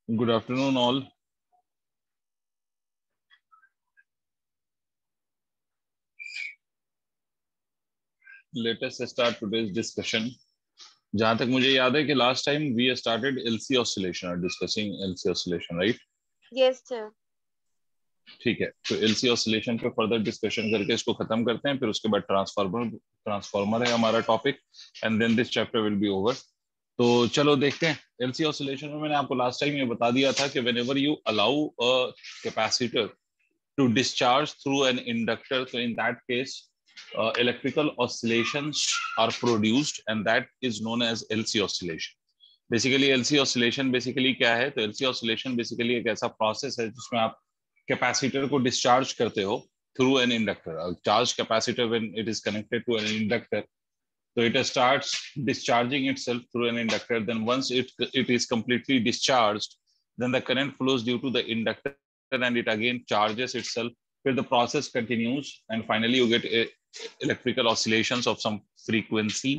Good afternoon, all. Let us start today's discussion. जहां तक मुझे याद है कि last time we started LC oscillation or discussing LC oscillation, right? Yes, sir. ठीक है, तो LC oscillation पे फर्दर डिस्कशन करके इसको खत्म करते हैं, फिर उसके बाद ट्रांसफार्मर है हमारा topic, and then this chapter will be over. तो चलो देखते हैं. LC oscillation में मैंने आपको लास्ट टाइम ये बता दिया था कि whenever you allow a capacitor to discharge through an inductor, so in that case electrical oscillations are produced, and that is known as LC oscillation. Basically LC oscillation basically क्या है? तो LC oscillation basically एक ऐसा process है जिसमें आप capacitor को discharge करते हो through an inductor. Charge capacitor when it is connected to an inductor, so it starts discharging itself through an inductor. Then once it is completely discharged, then the current flows due to the inductor and it again charges itself, where the process continues, and finally you get electrical oscillations of some frequency,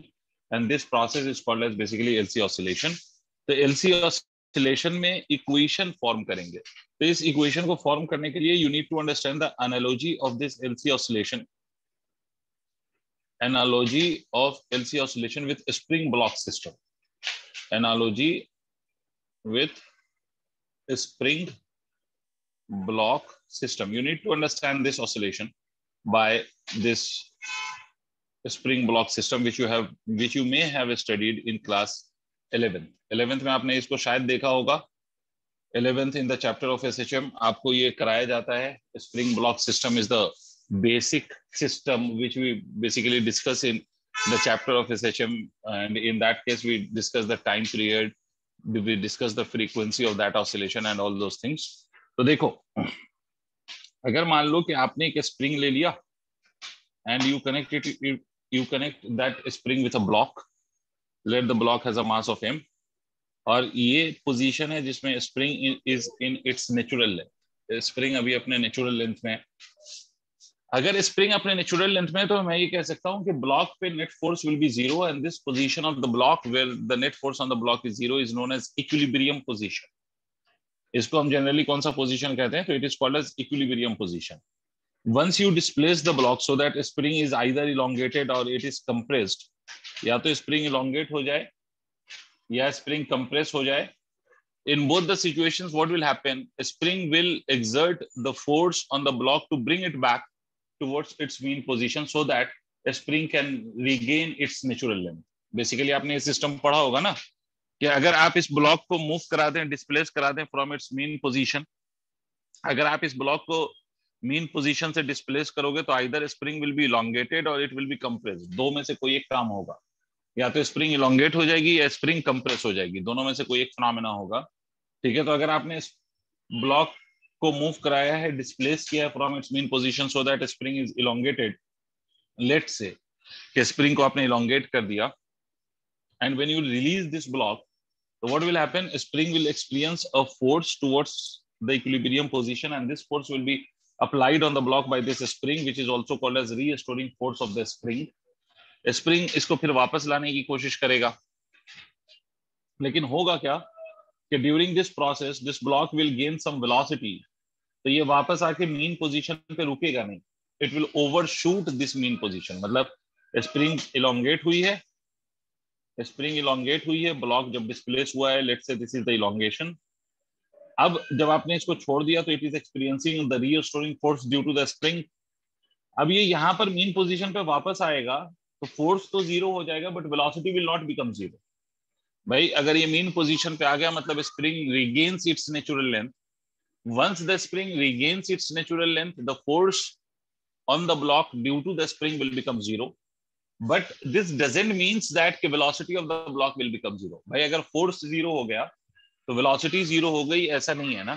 and this process is called as basically LC oscillation. The LC oscillation में equation form करेंगे. तो इस equation को form करने के लिए you need to understand the analogy of this LC oscillation. Analogy of LC oscillation with a spring block system. Analogy with a spring block system. You need to understand this oscillation by this spring block system, which you may have studied in class 11th. 11th में आपने इसको शायद देखा होगा. 11th in the chapter of SHM आपको ये कराया जाता है. Spring block system is the basic system which we basically discuss in the chapter of SHM, and in that case we discuss the time period, we discuss the frequency of that oscillation and all those things. तो देखो, अगर मान लो कि आपने एक spring ले लिया and you connect that spring with a block. Let the block has a mass of m, और ये पोजीशन है जिसमें spring is in its natural length. Spring अभी अपने नेचुरल लेंथ में है. अगर स्प्रिंग अपने नेचुरल लेंथ में है तो मैं ये कह सकता हूं कि ब्लॉक पे net force will be zero, and this position of the block where the net force on the block is zero is known as equilibrium position. इसको हम जनरली कौन सा पोजीशन कहते हैं? तो it is called as equilibrium position. Once you displace the block so that spring is either elongated or it is compressed, या तो spring elongate हो जाए या spring compress हो जाए. In both the situations, what will happen? A spring will exert the force on the block to bring it back towards its mean position so that a spring can regain its natural length. Basically, आपने ये system पढ़ा होगा ना कि अगर आप इस block को मूव करा दें, डिस्प्लेस करा दें फ्रॉम इट्स मीन पोजीशन, अगर आप इस ब्लॉक को मीन पोजीशन से डिस्प्लेस करोगे तो either spring will be elongated और इट विल बी कंप्रेस्ड. दो में से कोई एक काम होगा. या तो स्प्रिंग इलोंगेट हो जाएगी या स्प्रिंग कंप्रेस हो जाएगी. दोनों में से कोई एक फिनोमेना होगा. ठीक है, तो अगर आपने इस ब्लॉक को मूव कराया है, डिस्प्लेस किया है from its mean position so that spring is elongated, let's say कि स्प्रिंग को आपने इलोंगेट कर दिया, and when you release this block, so what will happen? Spring will experience a force towards the equilibrium position, and this force will be applied on the block by this spring, which is also called as restoring force of the spring. Spring इसको फिर वापस लाने की कोशिश करेगा, लेकिन होगा क्या कि during this process this block will gain some velocity. तो ये वापस आके मीन पोजीशन पे रुकेगा नहीं. It will overshoot this mean position. मतलब स्प्रिंग इलोंगेट हुई है, ब्लॉक जब डिस्प्लेस हुआ है, let's say this is the elongation. अब जब आपने इसको छोड़ दिया तो it is experiencing the restoring force due to the spring. अब ये यहाँ पर मीन पोजीशन पे वापस आएगा तो फोर्स तो जीरो हो जाएगा, but velocity will not become zero. भाई अगर ये मीन पोजीशन पे आ गया मतलब spring regains its natural length. Once the spring regains its natural length, the force on the block due to the spring will become zero. But this doesn't means that कि velocity of the block will become zero. भाई अगर force zero हो गया तो velocity zero हो गई, ऐसा नहीं है ना.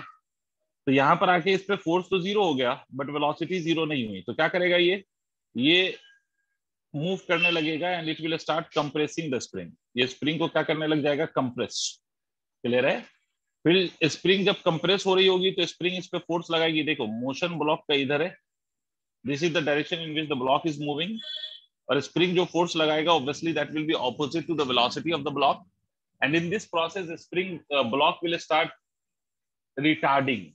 तो यहां पर आके इस पे फोर्स तो जीरो हो गया बट वेलोसिटी जीरो नहीं हुई. तो क्या करेगा ये मूव करने लगेगा and it will start compressing the spring. ये स्प्रिंग को क्या करने लग जाएगा? कंप्रेस. क्लियर है? फिर स्प्रिंग जब कंप्रेस हो रही होगी तो स्प्रिंग इस पे फोर्स लगाएगी. देखो मोशन ब्लॉक का इधर है, this is the direction in which the block is moving, और स्प्रिंग जो फोर्स लगाएगा obviously that will be opposite to the velocity of the block. And in this process, the spring block will start retarding.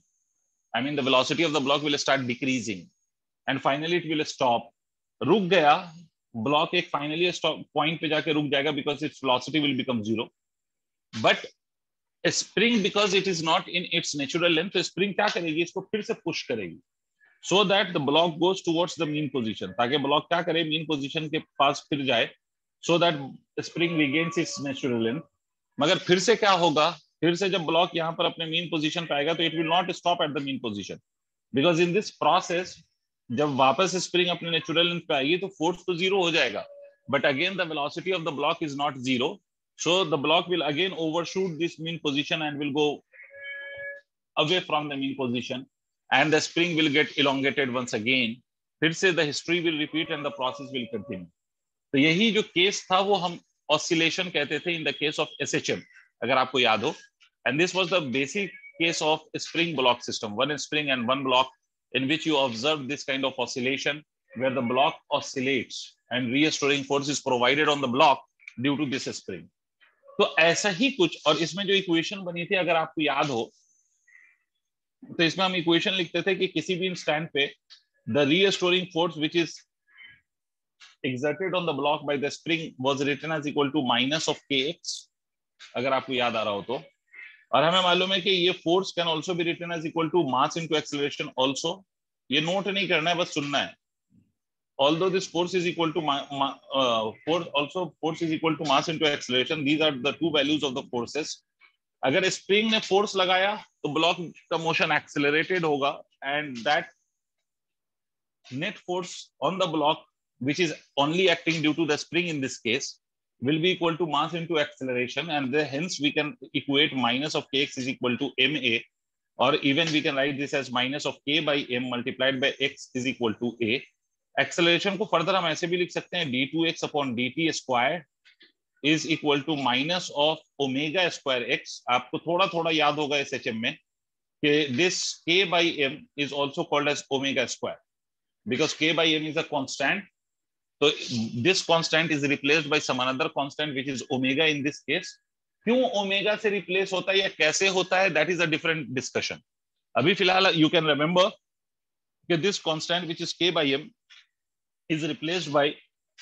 I mean, the velocity of the block will start decreasing and finally it will stop. रुक गया block एक finally stop point पे जाके रुक जाएगा because its velocity will become 0. But a spring, because it is not in its natural length, तो spring क्या करेगी, इसको फिर से push करेगी so that the block goes towards the mean position, ताकि block क्या करे, mean position के पास फिर जाए, so that the spring regains its natural length. मगर फिर से क्या होगा, फिर से जब ब्लॉक यहाँ पर अपने मीन पोजीशन पे आएगा तो it will not stop at the mean position, because in this process जब वापस स्प्रिंग अपने नेचुरल लेंथ पे आएगी तो फोर्स तो जीरो हो जाएगा, but again the velocity of the block is not zero, so the block will again overshoot this mean position and will go away from the mean position and the spring will get elongated once again. फिर से the history will repeat and the process will continue. तो यही जो case था वो हम oscillation कहते थे इन द केस ऑफ एसएचएम, अगर आपको याद हो. And this was the basic case of spring block system, one spring and one block, in which you observe this kind of oscillation where the block oscillates and restoring force is provided on the block due to this spring. तो ऐसा ही कुछ, और इसमें जो equation बनी थी अगर आपको याद हो तो इसमें हम इक्वेशन लिखते थे कि किसी भी इंस्टेंट पे the restoring force which is exerted on the block by the spring was written as equal to minus of kx, अगर आपको याद आ रहा हो तो. और हमें मालूम है कि ये force can also be written as equal to mass into acceleration also. ये नोट नहीं करना है, बस सुनना है. although this force is equal to force is equal to mass into acceleration, these are the two values of the forces. अगर spring ने force लगाया तो ब्लॉक का मोशन एक्सेलरेटेड होगा and that net force on the block which is only acting due to the spring in this case will be equal to mass into acceleration, and hence we can equate minus of kx is equal to ma, or even we can write this as minus of k by m multiplied by x is equal to a. Acceleration को further हम ऐसे भी लिख सकते हैं d2x upon dt square is equal to minus of omega square x. आपको थोड़ा थोड़ा याद होगा SHM में कि this k by m is also called as omega square because k by m is a constant. So this constant is replaced by some another constant which is omega in this case. क्यों omega से replace होता है या कैसे होता है, that is a different discussion. अभी फिलहाल you can remember कि this constant which is k by m is replaced by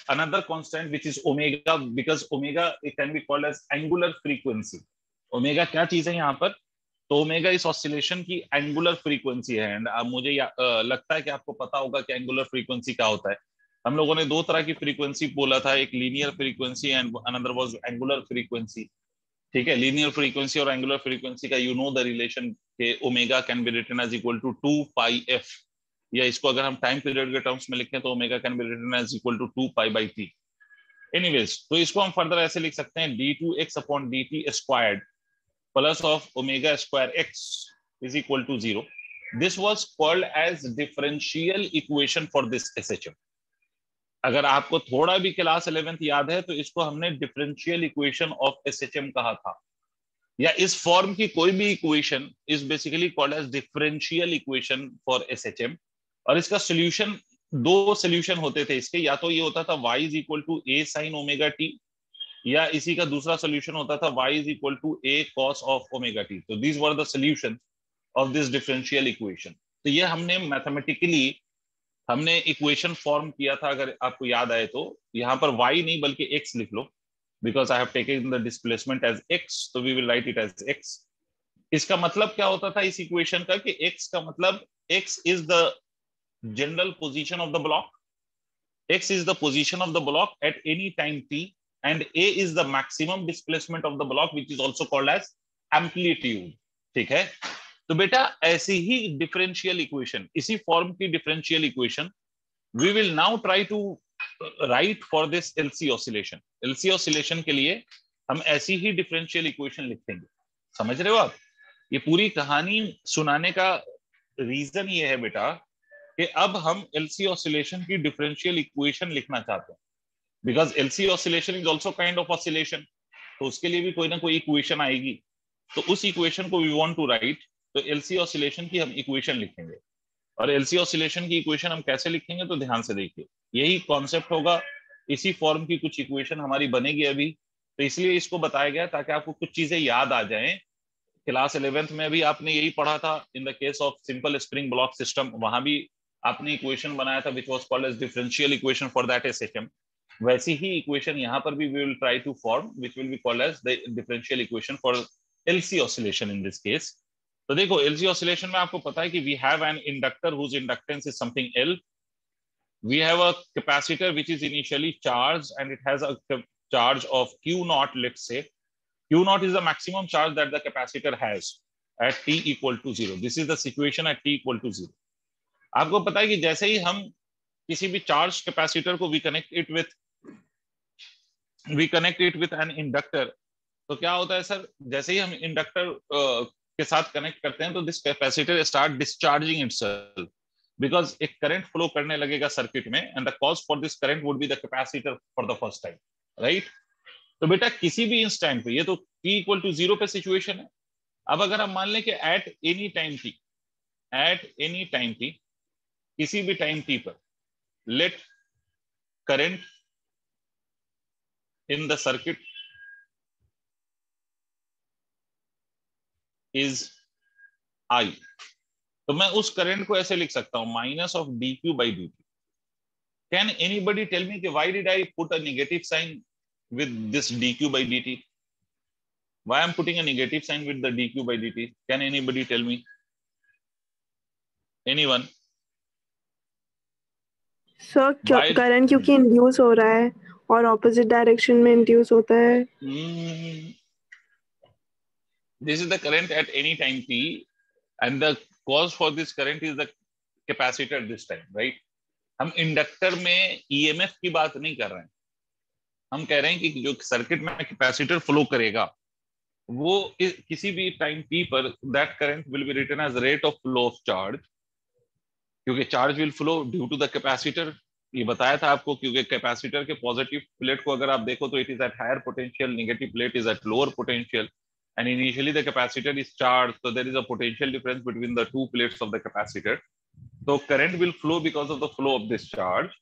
another constant which is omega, because omega it can be called as angular frequency. omega क्या चीज है यहाँ पर, तो omega इस ऑसिलेशन की एंगुलर फ्रीक्वेंसी है. एंड मुझे लगता है कि आपको पता होगा कि एंगुलर फ्रीक्वेंसी क्या होता है. हम लोगों ने दो तरह की फ्रीक्वेंसी बोला था, एक linear frequency and another was angular frequency. ठीक है, लीनियर फ्रीक्वेंसी और एंगुलर फ्रीक्वेंसी का यू नो द रिलेशन के omega can be written as equal to 2 pi F, या इसको अगर हम टाइम पीरियड के टर्म्स में लिखें तो omega can be written as equal to 2 pi by T. Anyways, तो इसको हम फर्दर ऐसे लिख सकते हैं d2x upon dt squared plus of omega square x is equal to 0. This was called as differential equation for this SHM. अगर आपको थोड़ा भी क्लास 11th याद है तो इसको हमने डिफरेंशियल इक्वेशन ऑफ SHM कहा था, या इस फॉर्म की कोई भी equation is basically called as differential equation for SHM. और इसका सॉल्यूशन, दो सॉल्यूशन होते थे इसके, या तो ये होता था y is equal to a sin omega t, या इसी का दूसरा सोल्यूशन होता था y is equal to a cos of omega t. तो these were the solutions of this differential equation. तो ये हमने मैथमेटिकली हमने इक्वेशन फॉर्म किया था, अगर आपको याद आए तो. यहाँ पर y नहीं बल्कि x लिख लो, because I have taken the displacement as x, so we will write it as x. इसका मतलब क्या होता था इस इक्वेशन का कि x का मतलब x is the general position of the block, x is the position of the block at any time t, and a is the maximum displacement of the block which is also called as amplitude. ठीक है, तो बेटा ऐसी ही differential equation, इसी form की differential equation we will now try to write for this LC oscillation. LC oscillation के लिए हम ऐसी ही डिफरेंशियल इक्वेशन लिखेंगे. समझ रहे हो आप? ये पूरी कहानी सुनाने का रीजन ये है बेटा कि अब हम LC oscillation की डिफरेंशियल इक्वेशन लिखना चाहते हैं, because LC oscillation is also kind of oscillation. तो उसके लिए भी कोई ना कोई इक्वेशन आएगी, तो उस इक्वेशन को we want to write, तो LC oscillation की हम इक्वेशन लिखेंगे. और LC oscillation की इक्वेशन हम कैसे लिखेंगे तो ध्यान से देखिए, यही कॉन्सेप्ट होगा, इसी फॉर्म की कुछ इक्वेशन हमारी बनेगी अभी. तो इसलिए इसको बताया गया ताकि आपको कुछ चीजें याद आ जाएं क्लास 11th में भी आपने यही पढ़ा था in the case of simple spring block system, वहां भी आपने इक्वेशन बनाया था which was called as differential equation for that system. वैसी ही इक्वेशन यहाँ पर भी we will try to form which will be called as the differential equation for LC oscillation in this case. तो देखो एलसी ऑसिलेशन में आपको पता है कि we have an inductor whose inductance is something L, we have a capacitor which is initially charged and it has a charge of q naught, let's say q naught is the maximum charge that the capacitor has at t equal to 0. This is the situation at t equal to 0. आपको पता है कि जैसे ही हम किसी भी charge capacitor को we connect it with an inductor, तो क्या होता है सर, जैसे ही हम इंडक्टर के साथ कनेक्ट करते हैं तो this capacitor start discharging itself because एक करंट फ्लो करने लगेगा सर्किट में and the cause for this current would be the capacitor for the first time, right. तो बेटा किसी भी इंस्टेंट पे, ये तो t इक्वल टू 0 पे सिचुएशन है। अब अगर हम मान लें कि एट एनी टाइम t, किसी भी टाइम t पर let current in the circuit is I, तो मैं उस करंट को ऐसे लिख सकता हूं minus of dq by dt. Can anybody tell me why did I put a negative sign with this dq by dt? Why I'm putting a negative sign with the dq by dt? Can anybody tell me? Anyone? Sir current क्योंकि induce हो रहा है और opposite direction में induce होता है। This is the current at any time t and the cause for this current is the capacitor this time, right? हम inductor में ईएमएफ की बात नहीं कर रहे हैं, हम कह रहे हैं कि जो सर्किट में कैपेसिटर फ्लो करेगा वो किसी भी टाइम t पर that current will be written as rate of flow of charge, क्योंकि charge will flow due to the capacitor. ये बताया था आपको, क्योंकि कैपेसिटर के पॉजिटिव प्लेट को अगर आप देखो तो it is at higher potential, negative plate is at lower potential and initially the capacitor is charged, so there is a potential difference between the two plates of the capacitor, so current will flow because of the flow of this charge.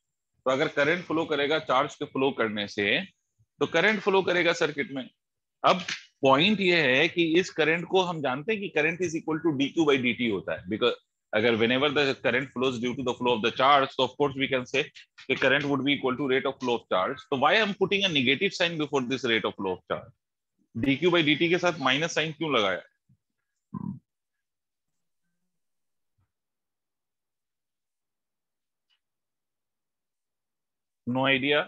तो अगर current flow करेगा charge के flow करने से तो current flow करेगा circuit में। अब पॉइंट ये है कि इस करंट को हम जानते हैं कि current is equal to dq by dt होता है, बिकॉज अगर whenever the current flows due to the flow of the charge, so of course we can say the current would be equal to rate of flow of charge. So why I'm putting a negative sign before this rate of flow of charge? dq by dt के साथ minus sign क्यों लगाया? No idea.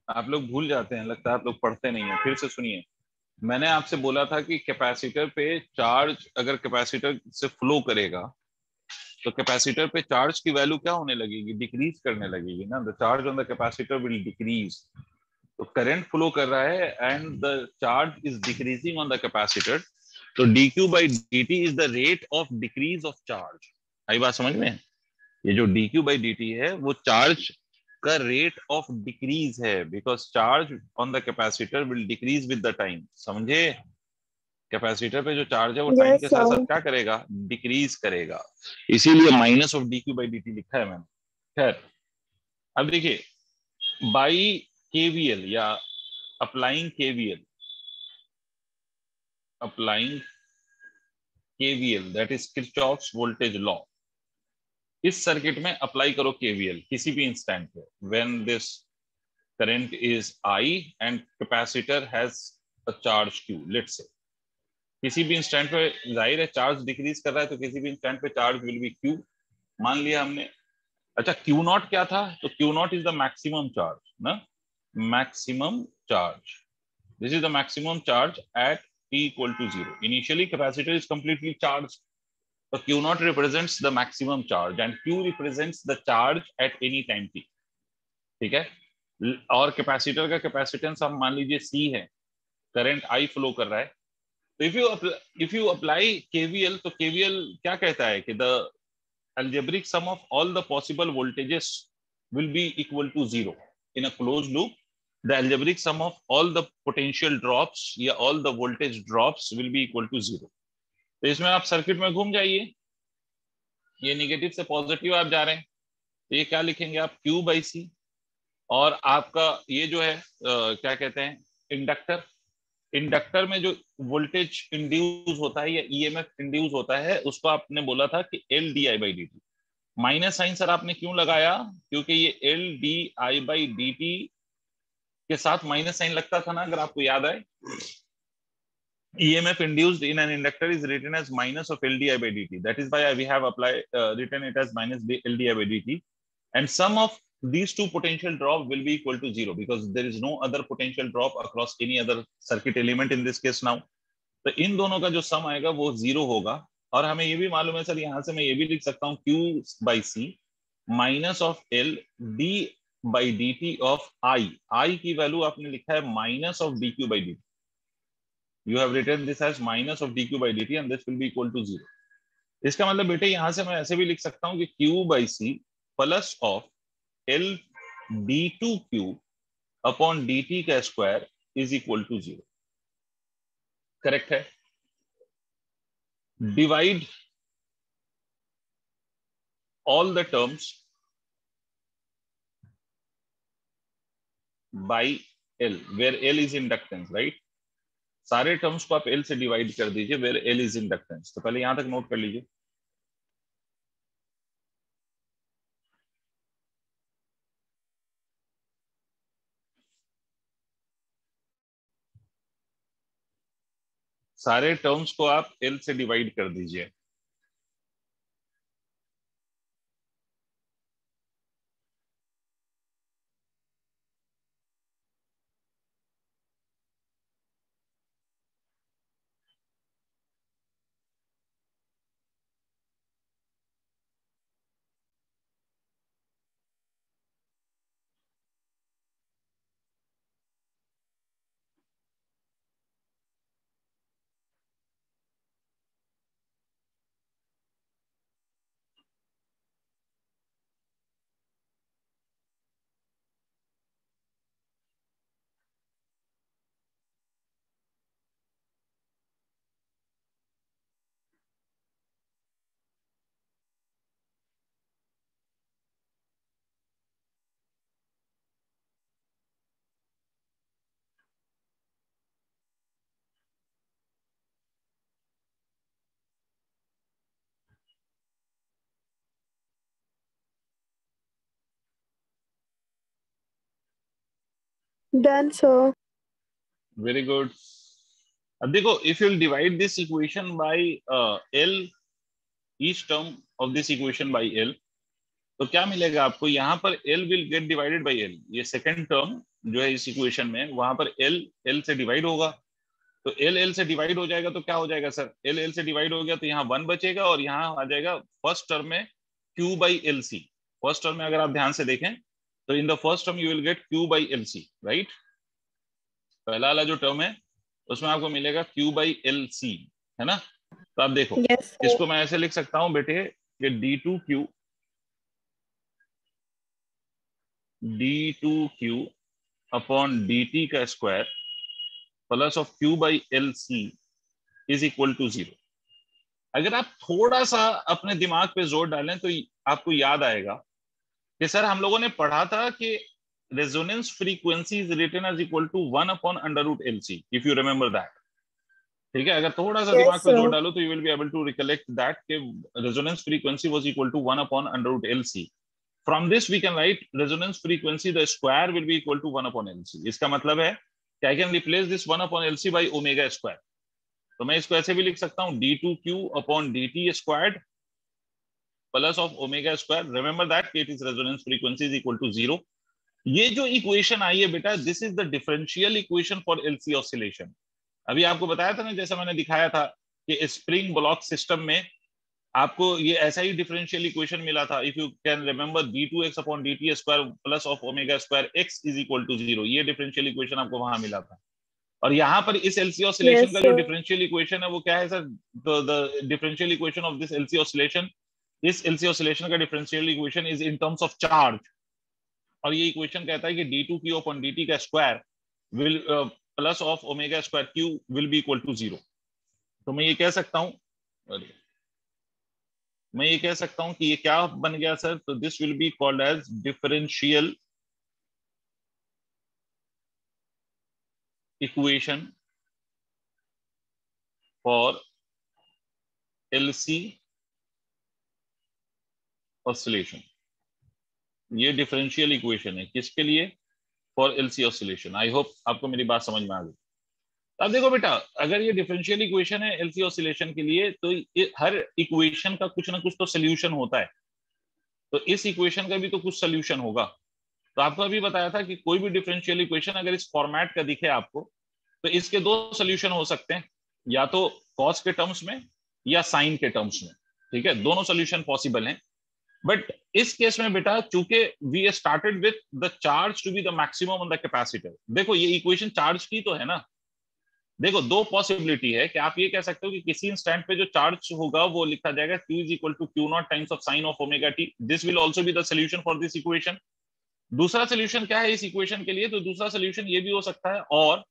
आप लोग भूल जाते हैं, लगता है आप लोग पढ़ते नहीं है। फिर से सुनिए, मैंने आपसे बोला था कि कैपेसिटर पे चार्ज अगर कैपेसिटर से फ्लो करेगा तो कैपेसिटर पे चार्ज की वैल्यू क्या होने लगेगी? डिक्रीज करने लगेगी ना। The charge on the capacitor will decrease. तो करंट फ्लो कर रहा है and the charge is decreasing on the capacitor, तो dq by dt is the rate of decrease of charge. आई बात समझ में? ये जो dq by dt है वो चार्ज का रेट ऑफ डिक्रीज है, because charge on the capacitor will decrease with the time. समझे? कैपेसिटर पे जो चार्ज है वो टाइम के साथ साथ क्या करेगा? डिक्रीज करेगा, इसीलिए minus of dq by dt लिखा है मैंने। खैर, अब देखिए, बाई KVL या applying KVL that is Kirchhoff's voltage law, इस सर्किट में अप्लाई करो KVL किसी भी इंस्टेंट पे when this current is I and capacitor has a charge Q, let's say किसी भी इंस्टेंट पे जाहिर है चार्ज डिक्रीज कर रहा है, तो किसी भी इंस्टेंट पे चार्ज विल बी Q मान लिया हमने। अच्छा, Q नॉट क्या था? तो Q naught is the maximum charge ना, maximum charge. This is the maximum charge at t equal to 0. Initially capacitor is completely charged, so q naught represents the maximum charge and q represents the charge at any time t. ठीक है? और capacitor का capacitance हम मान लीजिए c है, current I flow कर रहा है, तो if you apply KVL, तो KVL क्या कहता है कि the algebraic sum of all the possible voltages will be equal to 0 in a closed loop. The algebraic sum of all the potential drops या all the voltage drops will be equal to 0. तो इसमें आप circuit में घूम जाइए, ये negative से positive आप जा रहे हैं, तो ये क्या लिखेंगे आप? Q by C, और आपका ये जो है क्या कहते हैं, इंडक्टर, इंडक्टर में जो वोल्टेज इंड्यूस होता है या ईएमएफ इंड्यूस होता है उसको आपने बोला था कि L D I by D T. Minus sign sir आपने क्यों लगाया? क्योंकि ये L D I by D T के साथ माइनस साइन लगता था ना, अगर आपको याद आए। EMF induced in an inductor is written as minus of LDI by dt. That is why we have applied written it as minus LDI by dt. And sum of these two potential drop will be equal to zero because there is no other potential drop across any other circuit element in this case now. तो इन दोनों का जो सम आएगा वो zero होगा। और हमें ये भी मालूम है सर, यहाँ से मैं ये भी लिख सकता हूँ Q by C minus of L D by dt of I की वैल्यू आपने लिखा है minus of dq by dt. You have written this as minus of dq by dt and this will be equal to 0. इसका मतलब बेटे यहां से मैं ऐसे भी लिख सकता हूं कि q by c plus of l d2q upon dt का square is equal to 0. Correct है? Divide all the terms by l where l is inductance, right? सारे टर्म्स को आप L से डिवाइड कर दीजिए वेयर L इज इंडक्टेंस। तो पहले यहां तक नोट कर लीजिए। सारे टर्म्स को आप L से डिवाइड कर दीजिए। Done, sir. Very good. अब देखो, if you divide this equation by L, each term of this equation by L, तो क्या मिलेगा आपको? यहाँ पर L will get divided by L। ये सेकंड टर्म जो है इस इक्वेशन में, वहां पर L से डिवाइड होगा। तो L से डिवाइड हो जाएगा तो क्या हो जाएगा सर? L से डिवाइड हो गया तो यहाँ 1 बचेगा और यहाँ आ जाएगा फर्स्ट टर्म में Q by L C. First term में अगर आप ध्यान से देखें तो in the first term you will get Q by L C, right? पहला वाला जो टर्म है उसमें आपको मिलेगा Q बाई एल सी, है ना? तो आप देखो, Yes, sir. इसको मैं ऐसे लिख सकता हूं बेटे कि d2q अपॉन dt का square plus of Q by L C is equal to 0। अगर आप थोड़ा सा अपने दिमाग पे जोर डालें तो आपको याद आएगा कि सर हम लोगों ने पढ़ा था कि resonance frequency is written as equal to 1 upon under root L C, if you remember that. ठीक है? अगर थोड़ा सा दिमाग Yes, पे जोर sir. डालो तो you will be able to recollect that कि resonance frequency was equal to 1 upon under root L C. From this we can write resonance frequency the square will be equal to 1 upon L C. इसका मतलब है कि I can replace this 1 upon L C by omega square. तो मैं इसको ऐसे भी लिख सकता हूं d2q upon dt squared plus of omega square. Remember that it is resonance frequency is equal to 0। ये जो इक्वेशन आई है बेटा, this is the differential equation for LC oscillation. अभी आपको बताया था ना, जैसा मैंने दिखाया था कि स्प्रिंग ब्लॉक सिस्टम में आपको ये ऐसा ही डिफरेंशियल इक्वेशन मिला था। If you can remember d2x upon dt square plus of omega square x is equal to 0, ये डिफरेंशियल इक्वेशन आपको वहां मिला था। और यहाँ पर इस एलसी ऑसिलेशन Yes, का जो sir. डिफरेंशियल इक्वेशन है वो क्या है sir? The differential equation of this LC oscillation, इस एलसी ऑसिलेशन का differential equation is in terms of charge. और ये इक्वेशन कहता है कि d2q अपॉन dt का square will plus of omega square q will be equal to 0। तो मैं ये कह सकता हूं कि ये क्या बन गया सर? तो this will be called as differential equation for LC oscillation. ये डिफरेंशियल इक्वेशन है किसके लिए? For LC oscillation. I hope आपको मेरी बात समझ में आ गई। अब देखो बेटा, अगर ये डिफरेंशियल इक्वेशन है एलसी ऑसिलेशन के लिए, तो हर इक्वेशन का कुछ ना कुछ तो सोल्यूशन होता है। तो इस इक्वेशन का भी तो कुछ सोल्यूशन होगा। तो आपको अभी बताया था कि कोई भी डिफरेंशियल इक्वेशन अगर इस फॉर्मेट का दिखे आपको, तो इसके दो सोल्यूशन हो सकते हैं, या तो कॉस के टर्म्स में या साइन के टर्म्स में। ठीक है, दोनों सोल्यूशन पॉसिबल हैं। बट इस केस में बेटा, चूंकि we started with the charge to be the maximum on the capacitor. देखो ये इक्वेशन चार्ज की तो है ना। देखो दो पॉसिबिलिटी है कि आप ये कह सकते हो कि किसी इंस्टेंट पे जो चार्ज होगा वो लिखा जाएगा Q is equal to Q not times of sine of omega T. This will also be the solution for this equation. दूसरा सोल्यूशन क्या है इस इक्वेशन के लिए? तो दूसरा सोल्यूशन ये भी हो सकता है, और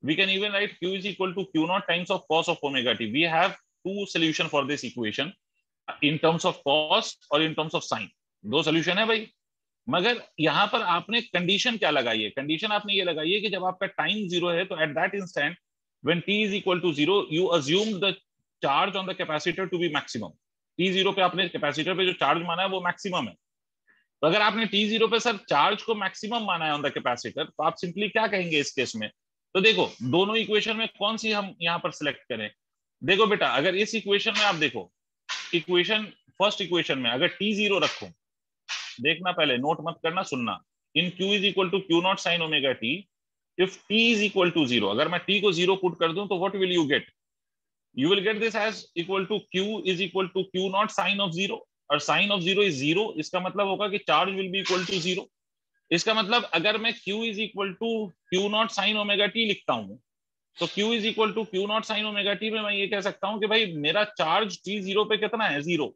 we can even write Q is equal to Q naught times of cos of omega t. We have two solution for this equation in terms of cos और in terms of sin. दो solution है भाई। मगर यहां पर आपने condition क्या लगाई है? कंडीशन आपने ये लगाई है कि जब आपका टाइम जीरो है, तो eight that instant when t is equal to 0 you assume the charge on the capacitor to be maximum. t0 पे आपने कैपेसिटर पे जो चार्ज माना है वो मैक्सिमम है। तो अगर आपने t0 पे सर चार्ज को मैक्सिमम माना है ऑन द कैपेसिटर, तो आप सिंपली क्या कहेंगे इस केस में? तो देखो दोनों इक्वेशन में कौन सी हम यहां पर सिलेक्ट करें? देखो बेटा, अगर इस इक्वेशन में आप देखो, इक्वेशन फर्स्ट इक्वेशन में अगर t0 रखो, देखना पहले, नोट मत करना, सुनना। In Q is equal to Q not sine omega T, if t is equal to 0, अगर मैं t को 0 पुट कर दूं, तो what will you get? You will get this as equal to Q is equal to Q naught sin of 0, और sin of 0 is 0। इसका मतलब होगा कि charge will be equal to 0। इसका मतलब अगर मैं Q is equal to Q naught sin omega t लिखता हूं, तो Q is equal to Q naught sin omega t में मैं ये कह सकता हूं कि भाई मेरा चार्ज t0 पे कितना है? 0।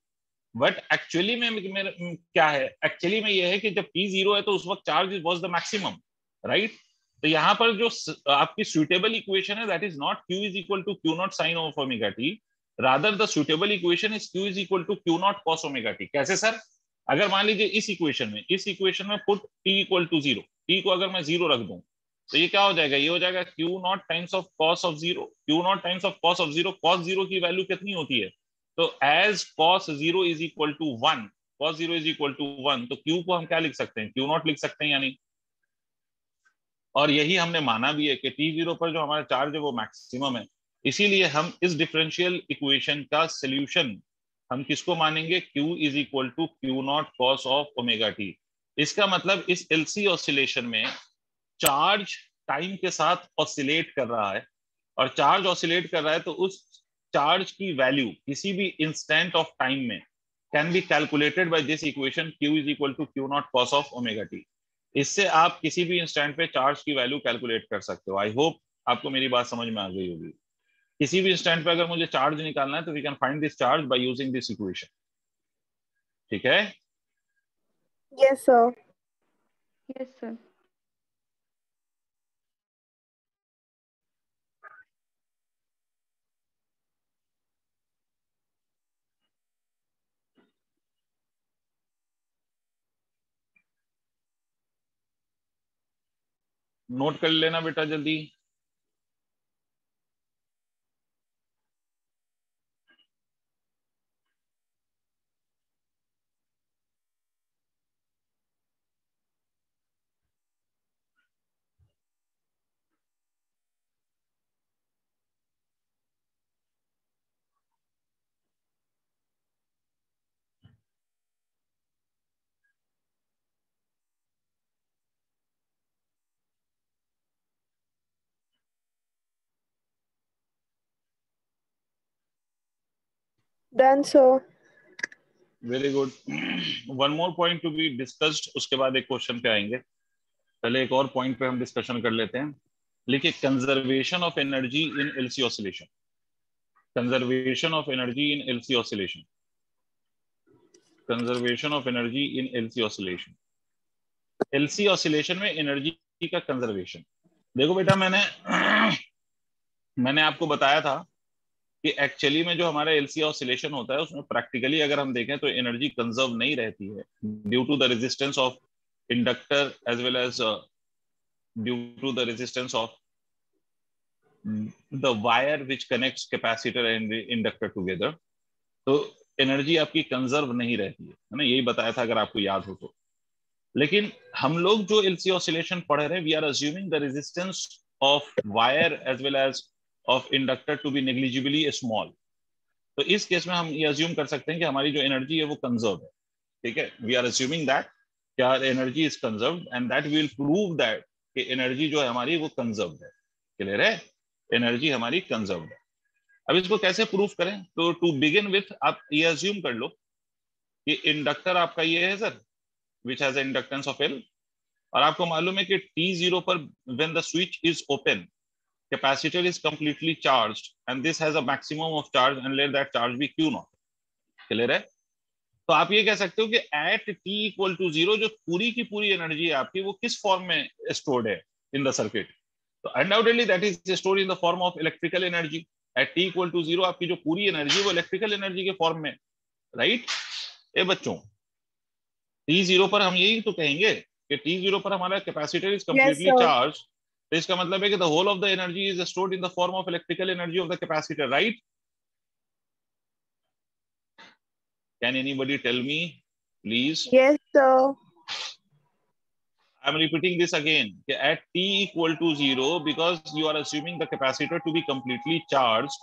बट एक्चुअली में मेरा क्या है? एक्चुअली में ये है कि जब t0 है तो उस वक्त charge was the maximum, right? तो यहाँ पर जो आपकी सुटेबल इक्वेशन है, that is not Q is equal to Q not sine of omega T, rather the suitable equation is Q is equal to Q not cos omega T. कैसे sir? अगर मान लीजिए इस इक्वेशन में put t equal to 0, t को अगर मैं 0 रख दूं, तो ये क्या हो जाएगा? ये हो जाएगा Q not times of cos of 0। Q not times of cos of 0, cos 0 की वैल्यू कितनी होती है? तो as cos 0 is equal to 1, cos 0 is equal to 1, तो Q को हम क्या लिख सकते हैं? Q नॉट लिख सकते हैं यानी। और यही हमने माना भी है कि t0 पर जो हमारा चार्ज है वो मैक्सिमम है। इसीलिए हम इस डिफरेंशियल इक्वेशन का सोल्यूशन हम किसको मानेंगे? Q is equal to Q not cos of omega T. इसका मतलब इस एलसी ऑसिलेशन में चार्ज टाइम के साथ ऑसिलेट कर रहा है, और चार्ज ऑसिलेट कर रहा है तो उस चार्ज की वैल्यू किसी भी इंस्टेंट ऑफ टाइम में can be calculated by this equation Q is equal to Q not cos of omega T. इससे आप किसी भी इंस्टेंट पे चार्ज की वैल्यू कैलकुलेट कर सकते हो। आई होप आपको मेरी बात समझ में आ गई होगी। किसी भी इंस्टेंट पे अगर मुझे चार्ज निकालना है, तो we can find this charge by using this equation. ठीक है? Yes sir. Yes sir. Note कर लेना बेटा जल्दी। Done sir. Very good. One more point to be discussed, उसके बाद एक क्वेश्चन पे आएंगे। पहले एक और पॉइंट पे हम डिस्कशन कर लेते हैं। लिखिए conservation of energy in LC oscillation. Conservation of energy in LC oscillation. Conservation of energy in LC oscillation. LC oscillation में एनर्जी का कंजर्वेशन। देखो बेटा, मैंने आपको बताया था कि एक्चुअली में जो हमारा एलसी ऑसिलेशन होता है, उसमें प्रैक्टिकली अगर हम देखें तो एनर्जी कंजर्व नहीं रहती है, due to the resistance of inductor as well as due to the resistance of the wire which connects capacitor and inductor together, तो एनर्जी आपकी कंजर्व नहीं रहती है ना, यही बताया था अगर आपको याद हो तो। लेकिन हम लोग जो एलसी ऑसिलेशन पढ़ रहे हैं, we are assuming the resistance of wire as well as of inductor to be negligibly small. तो इस केस में हम ये अज्यूम कर सकते हैं कि हमारी जो एनर्जी है वो कंजर्व है, ठीक है। वी आर अज्यूमिंग दैट क्या energy is conserve and that will prove that कि एनर्जी जो है हमारी वो कंजर्व है। क्लियर है, एनर्जी हमारी कंजर्व है। अब इसको कैसे प्रूफ करें, तो टू बिगिन विथ आप ये अज्यूम कर लो कि इंडक्टर आपका ये है sir, which has inductance of L, और आपको मालूम है कि t0 पर when the switch is open capacitor is completely charged and this has a maximum of charge and let that charge be q0। Clear है, तो आप ये कह सकते हो कि एट t इक्वल टू 0 जो पूरी की पूरी एनर्जी है आपकी वो किस फॉर्म में स्टोर्ड है इन द सर्किट, तो undoubtedly that is stored in the form of electrical energy. At t equal to 0 आपकी जो पूरी एनर्जी वो इलेक्ट्रिकल एनर्जी के फॉर्म में, राइट। ए बच्चों, t0 पर हम यही तो कहेंगे कि t0 पर हमारा कैपेसिटर इज कंप्लीटली चार्ज, तो इसका मतलब है कि the whole of the energy is stored in the form of electrical energy of the capacitor, right. Can anybody tell me please? Yes, sir. I'm repeating this again. At t equal to 0, because you are assuming the capacitor to be completely charged,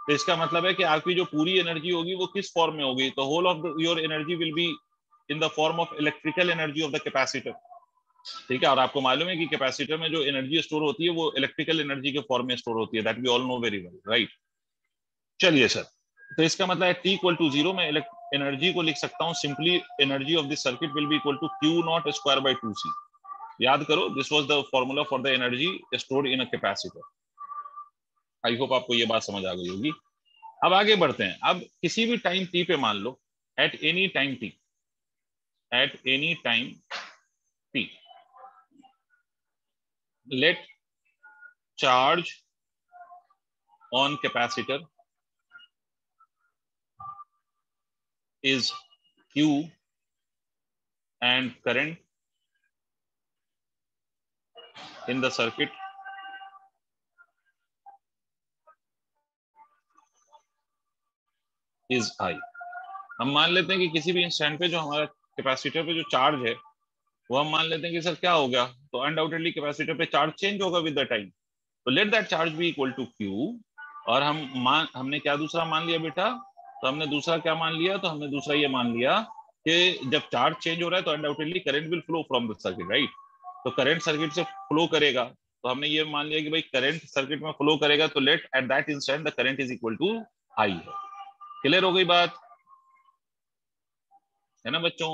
तो इसका मतलब है कि आपकी जो पूरी energy होगी वो किस फॉर्म में होगी, तो whole of your energy will be in the form of electrical energy of the capacitor, ठीक है। और आपको मालूम है कि कैपेसिटर में जो एनर्जी स्टोर होती है वो इलेक्ट्रिकल एनर्जी के फॉर्म में स्टोर होती है, that we all know very well, right. चलिए सर, तो इसका मतलब है t इक्वल टू 0 में एनर्जी को लिख सकता हूँ simply, energy of this circuit will be equal to q0 square by 2c। याद करो, this was the formula for the energy stored in a capacitor. I hope आपको ये बात समझ आ गई होगी। अब आगे बढ़ते हैं। अब किसी भी टाइम t पे मान लो, at any time t, at any time t, let charge on capacitor is q and current in the circuit is I। हम मान लेते हैं कि किसी भी इंस्टेंट पे जो हमारा कैपेसिटर पे जो चार्ज है वो हम मान लेते हैं कि सर क्या हो गया, तो अनडाउटेडली कैपेसिटर पे चार्ज चेंज होगा विद द टाइम, तो let that charge be equal to q। और हमने क्या दूसरा मान लिया बेटा, तो हमने दूसरा क्या मान लिया, तो हमने दूसरा ये मान लिया कि जब चार्ज चेंज हो रहा है तो undoubtedly current will flow from the circuit, right. तो करंट सर्किट से फ्लो करेगा, तो हमने ये मान लिया कि भाई करंट सर्किट में फ्लो करेगा, तो let at that instant the current is equal to I है। क्लियर हो गई बात, है ना बच्चों?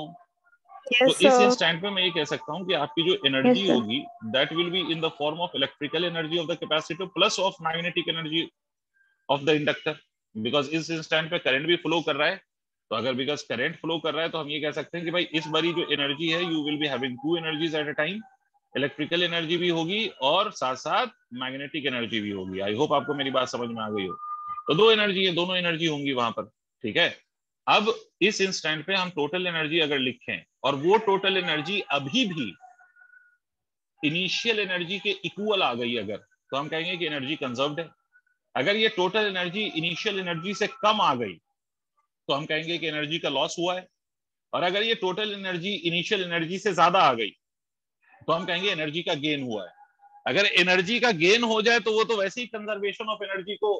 Yes, तो इस sir. इंस्टेंट पे मैं ये कह सकता हूँ कि आपकी जो एनर्जी Yes, sir. होगी that will be in the form of electrical energy of the capacitor plus of magnetic energy of the inductor, because इस इंस्टेंट पे करंट भी फ्लो कर रहा है। तो अगर बिकॉज करंट फ्लो कर रहा है तो हम ये कह सकते हैं कि भाई इस बारी जो एनर्जी है you will be having two energies at a time, electrical energy भी होगी और साथ साथ मैग्नेटिक एनर्जी भी होगी। आई होप आपको मेरी बात समझ में आ गई हो। तो दो एनर्जी है, दोनों एनर्जी होंगी वहां पर, ठीक है। अब इस इंस्टेंट पे हम टोटल एनर्जी अगर लिखें और वो टोटल एनर्जी अभी भी इनिशियल एनर्जी के इक्वल आ गई अगर, तो हम कहेंगे कि एनर्जी कंजर्व्ड है। अगर ये टोटल एनर्जी इनिशियल एनर्जी से कम आ गई तो हम कहेंगे कि एनर्जी का लॉस हुआ है, और अगर ये टोटल एनर्जी इनिशियल एनर्जी से ज्यादा आ गई तो हम कहेंगे एनर्जी का गेन हुआ है। अगर एनर्जी का गेन हो जाए तो वो तो वैसे ही कंजर्वेशन ऑफ एनर्जी को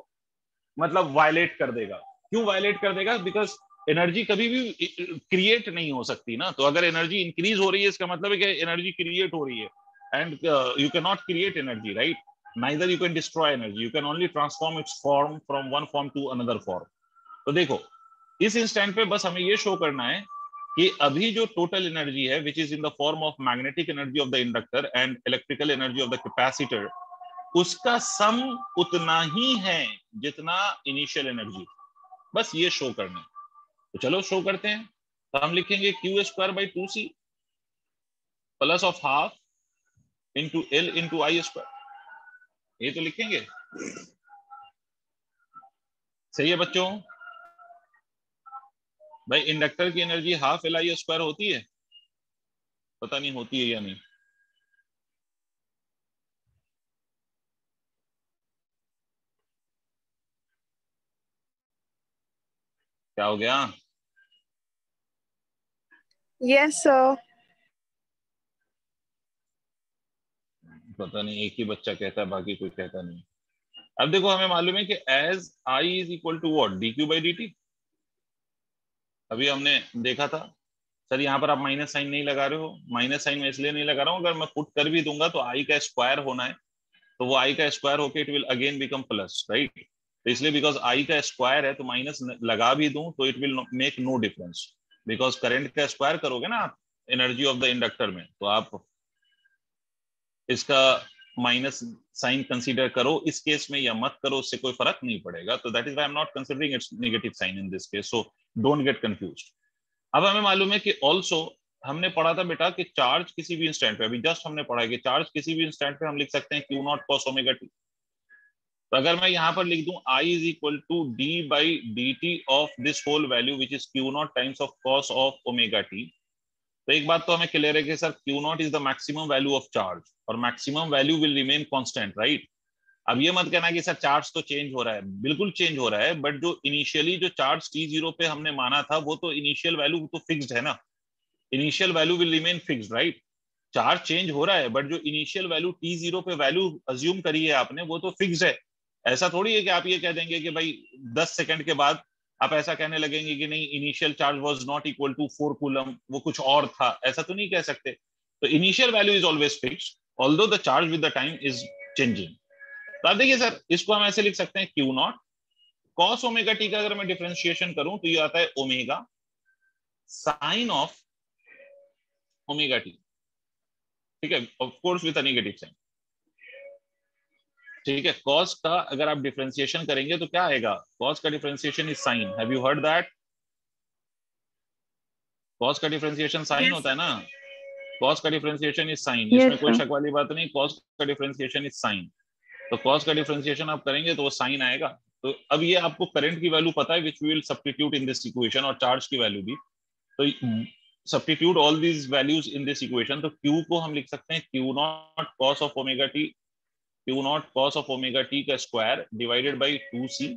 मतलब वायलेट कर देगा। क्यों वायलेट कर देगा? बिकॉज एनर्जी कभी भी क्रिएट नहीं हो सकती ना, तो अगर एनर्जी इंक्रीज हो रही है इसका मतलब है कि एनर्जी क्रिएट हो रही है, and you can not create energy, right. neither you can destroy energy, you can only transform its form from one form to another form। तो देखो इस इंस्टेंट पे बस हमें ये शो करना है कि अभी जो टोटल एनर्जी है which is in the form of magnetic energy of the inductor and electrical energy of the capacitor, उसका सम उतना ही है जितना इनिशियल एनर्जी, बस ये शो करना है। तो चलो शो करते हैं। तो हम लिखेंगे Q square by 2c plus of half into L into I square, ये तो लिखेंगे। सही है बच्चों? भाई इंडक्टर की energy half L I square होती है, पता नहीं होती है या नहीं। क्या हो गया? Yes sir. पता नहीं, एक ही बच्चा कहता है, बाकी कोई कहता नहीं। अब देखो, हमें मालूम है कि as I is equal to what, D Q by D T. अभी हमने देखा था। सर यहाँ पर आप माइनस साइन नहीं लगा रहे हो। माइनस साइन मैं इसलिए नहीं लगा रहा हूँ, अगर मैं पुट कर भी दूंगा तो आई का स्क्वायर होना है, तो वो आई का स्क्वायर होके it will again become plus, right. तो इसलिए बिकॉज आई का स्क्वायर है तो माइनस लगा भी दूं तो it will make no difference, because current का स्क्वायर करोगे ना आप एनर्जी ऑफ द इंडक्टर में, तो आप इसका माइनस साइन कंसीडर करो इस केस में या मत करो, उससे कोई फर्क नहीं पड़ेगा। तो that is why I am not considering its negative sign in this case, so don't get confused. अब हमें मालूम है कि ऑल्सो हमने पढ़ा था बेटा कि चार्ज किसी भी इंस्टेंट पे, अभी जस्ट हमने पढ़ा है कि चार्ज किसी भी इंस्टेंट पे हम लिख सकते हैं Q naught cos omega t. तो अगर मैं यहां पर लिख दूं I is equal to d by D t of this whole value which is Q naught times of cos of omega t, तो एक बात तो हमें क्लियर है कि sir Q naught is the maximum value of charge और maximum value will remain constant, right. अब ये मत कहना कि सर चार्ज तो चेंज हो रहा है, बिल्कुल चेंज हो रहा है, बट जो इनिशियली जो चार्ज टी जीरो पे हमने माना था वो तो इनिशियल वैल्यू तो फिक्स्ड है ना, initial value will remain fixed, right. Charge change हो रहा है बट जो इनिशियल वैल्यू टी जीरो पे वैल्यू अज्यूम करी है आपने वो तो फिक्स्ड है। ऐसा थोड़ी है कि आप ये कह देंगे कि भाई 10 सेकंड के बाद आप ऐसा कहने लगेंगे कि नहीं initial charge was not equal to 4 coulomb, वो कुछ और था, ऐसा तो नहीं कह सकते। तो initial value is always fixed although the charge with the time is changing. तो आप देखिए सर, इसको हम ऐसे लिख सकते हैं Q naught cos omega t का अगर मैं डिफरेंशिएशन करूं तो ये आता है omega sine of omega t, ठीक है, of course with a negative sign, ठीक है। कॉस का अगर आप डिफरेंशिएशन करेंगे तो क्या आएगा, कॉस का differentiation is sine, have you heard that? Cos का डिफरेंशिएशन साइन यस होता है ना, कॉस का डिफरेंशिएशन इज साइन, इसमें यस कोई सर। शक वाली बात नहीं, कॉस का डिफरेंशिएशन इज साइन। तो कॉस का डिफरेंशिएशन आप करेंगे तो वो साइन आएगा। तो अब ये आपको करंट की वैल्यू पता है which we will substitute in this equation, और चार्ज की वैल्यू भी। तो substitute all these values in this equation, तो Q को हम लिख सकते हैं Q not cos of omega t, Q not cos of omega t का square divided by 2C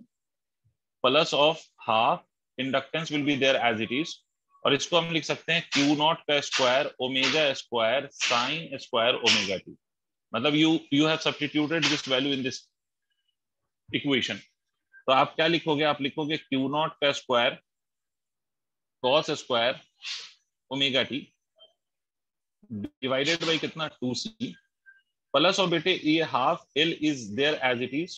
plus of half inductance will be there as it is, और इसको हम लिख सकते हैं Q नॉट का square omega square sine square omega t. मतलब you have substituted this value in this equation. तो आप क्या लिखोगे, आप लिखोगे Q नॉट का square cos square omega t divided by कितना 2C प्लस, और बेटे ये half L is there as it is.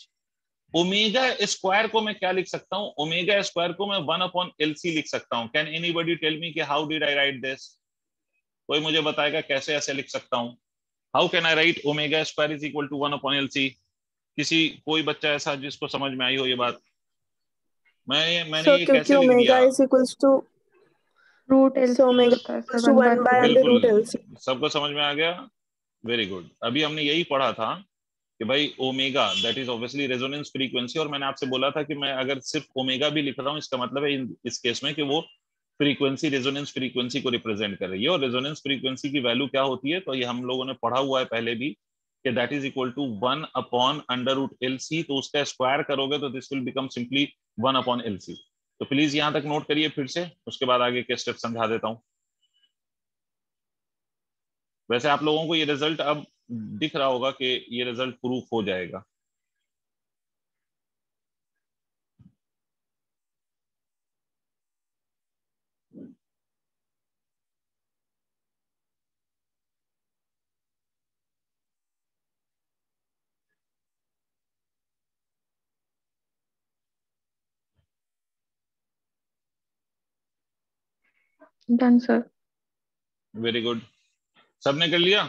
Omega square को मैं क्या लिख सकता हूं, ओमेगा स्क्वायर को मैं 1/LC लिख सकता हूं। कैन एनीबॉडी टेल मी कि how did I write this? कोई मुझे बताएगा कैसे ऐसे लिख सकता हूं? How can I write omega square is equal to 1/LC? किसी कोई बच्चा ऐसा जिसको समझ में आई हो ये बात? मैंने सर ये क्योंकि कैसे लिख ओमेगा दिया? Is equals to root L so C omega होता है sir, equals to 1 by under बिल्कुल, रूट एलसी। सबको समझ में आ गया, वेरी गुड। अभी हमने यही पढ़ा था कि भाई omega that is obviously resonance frequency, और मैंने आपसे बोला था कि मैं अगर सिर्फ ओमेगा भी लिख रहा हूँ इसका मतलब है इस केस में कि वो फ्रीक्वेंसी रेजोनेंस फ्रीक्वेंसी को रिप्रेजेंट कर रही है। और रेजोनेंस फ्रीक्वेंसी की वैल्यू क्या होती है, तो ये हम लोगों ने पढ़ा हुआ है पहले भी कि that is equal to 1/√LC, तो उसका स्क्वायर करोगे तो this will become simply 1/LC। तो प्लीज यहां तक नोट करिए फिर से, उसके बाद आगे के स्टेप समझा देता हूं। वैसे आप लोगों को ये रिजल्ट अब दिख रहा होगा कि ये रिजल्ट प्रूफ हो जाएगा। Done sir. वेरी गुड, सबने कर लिया?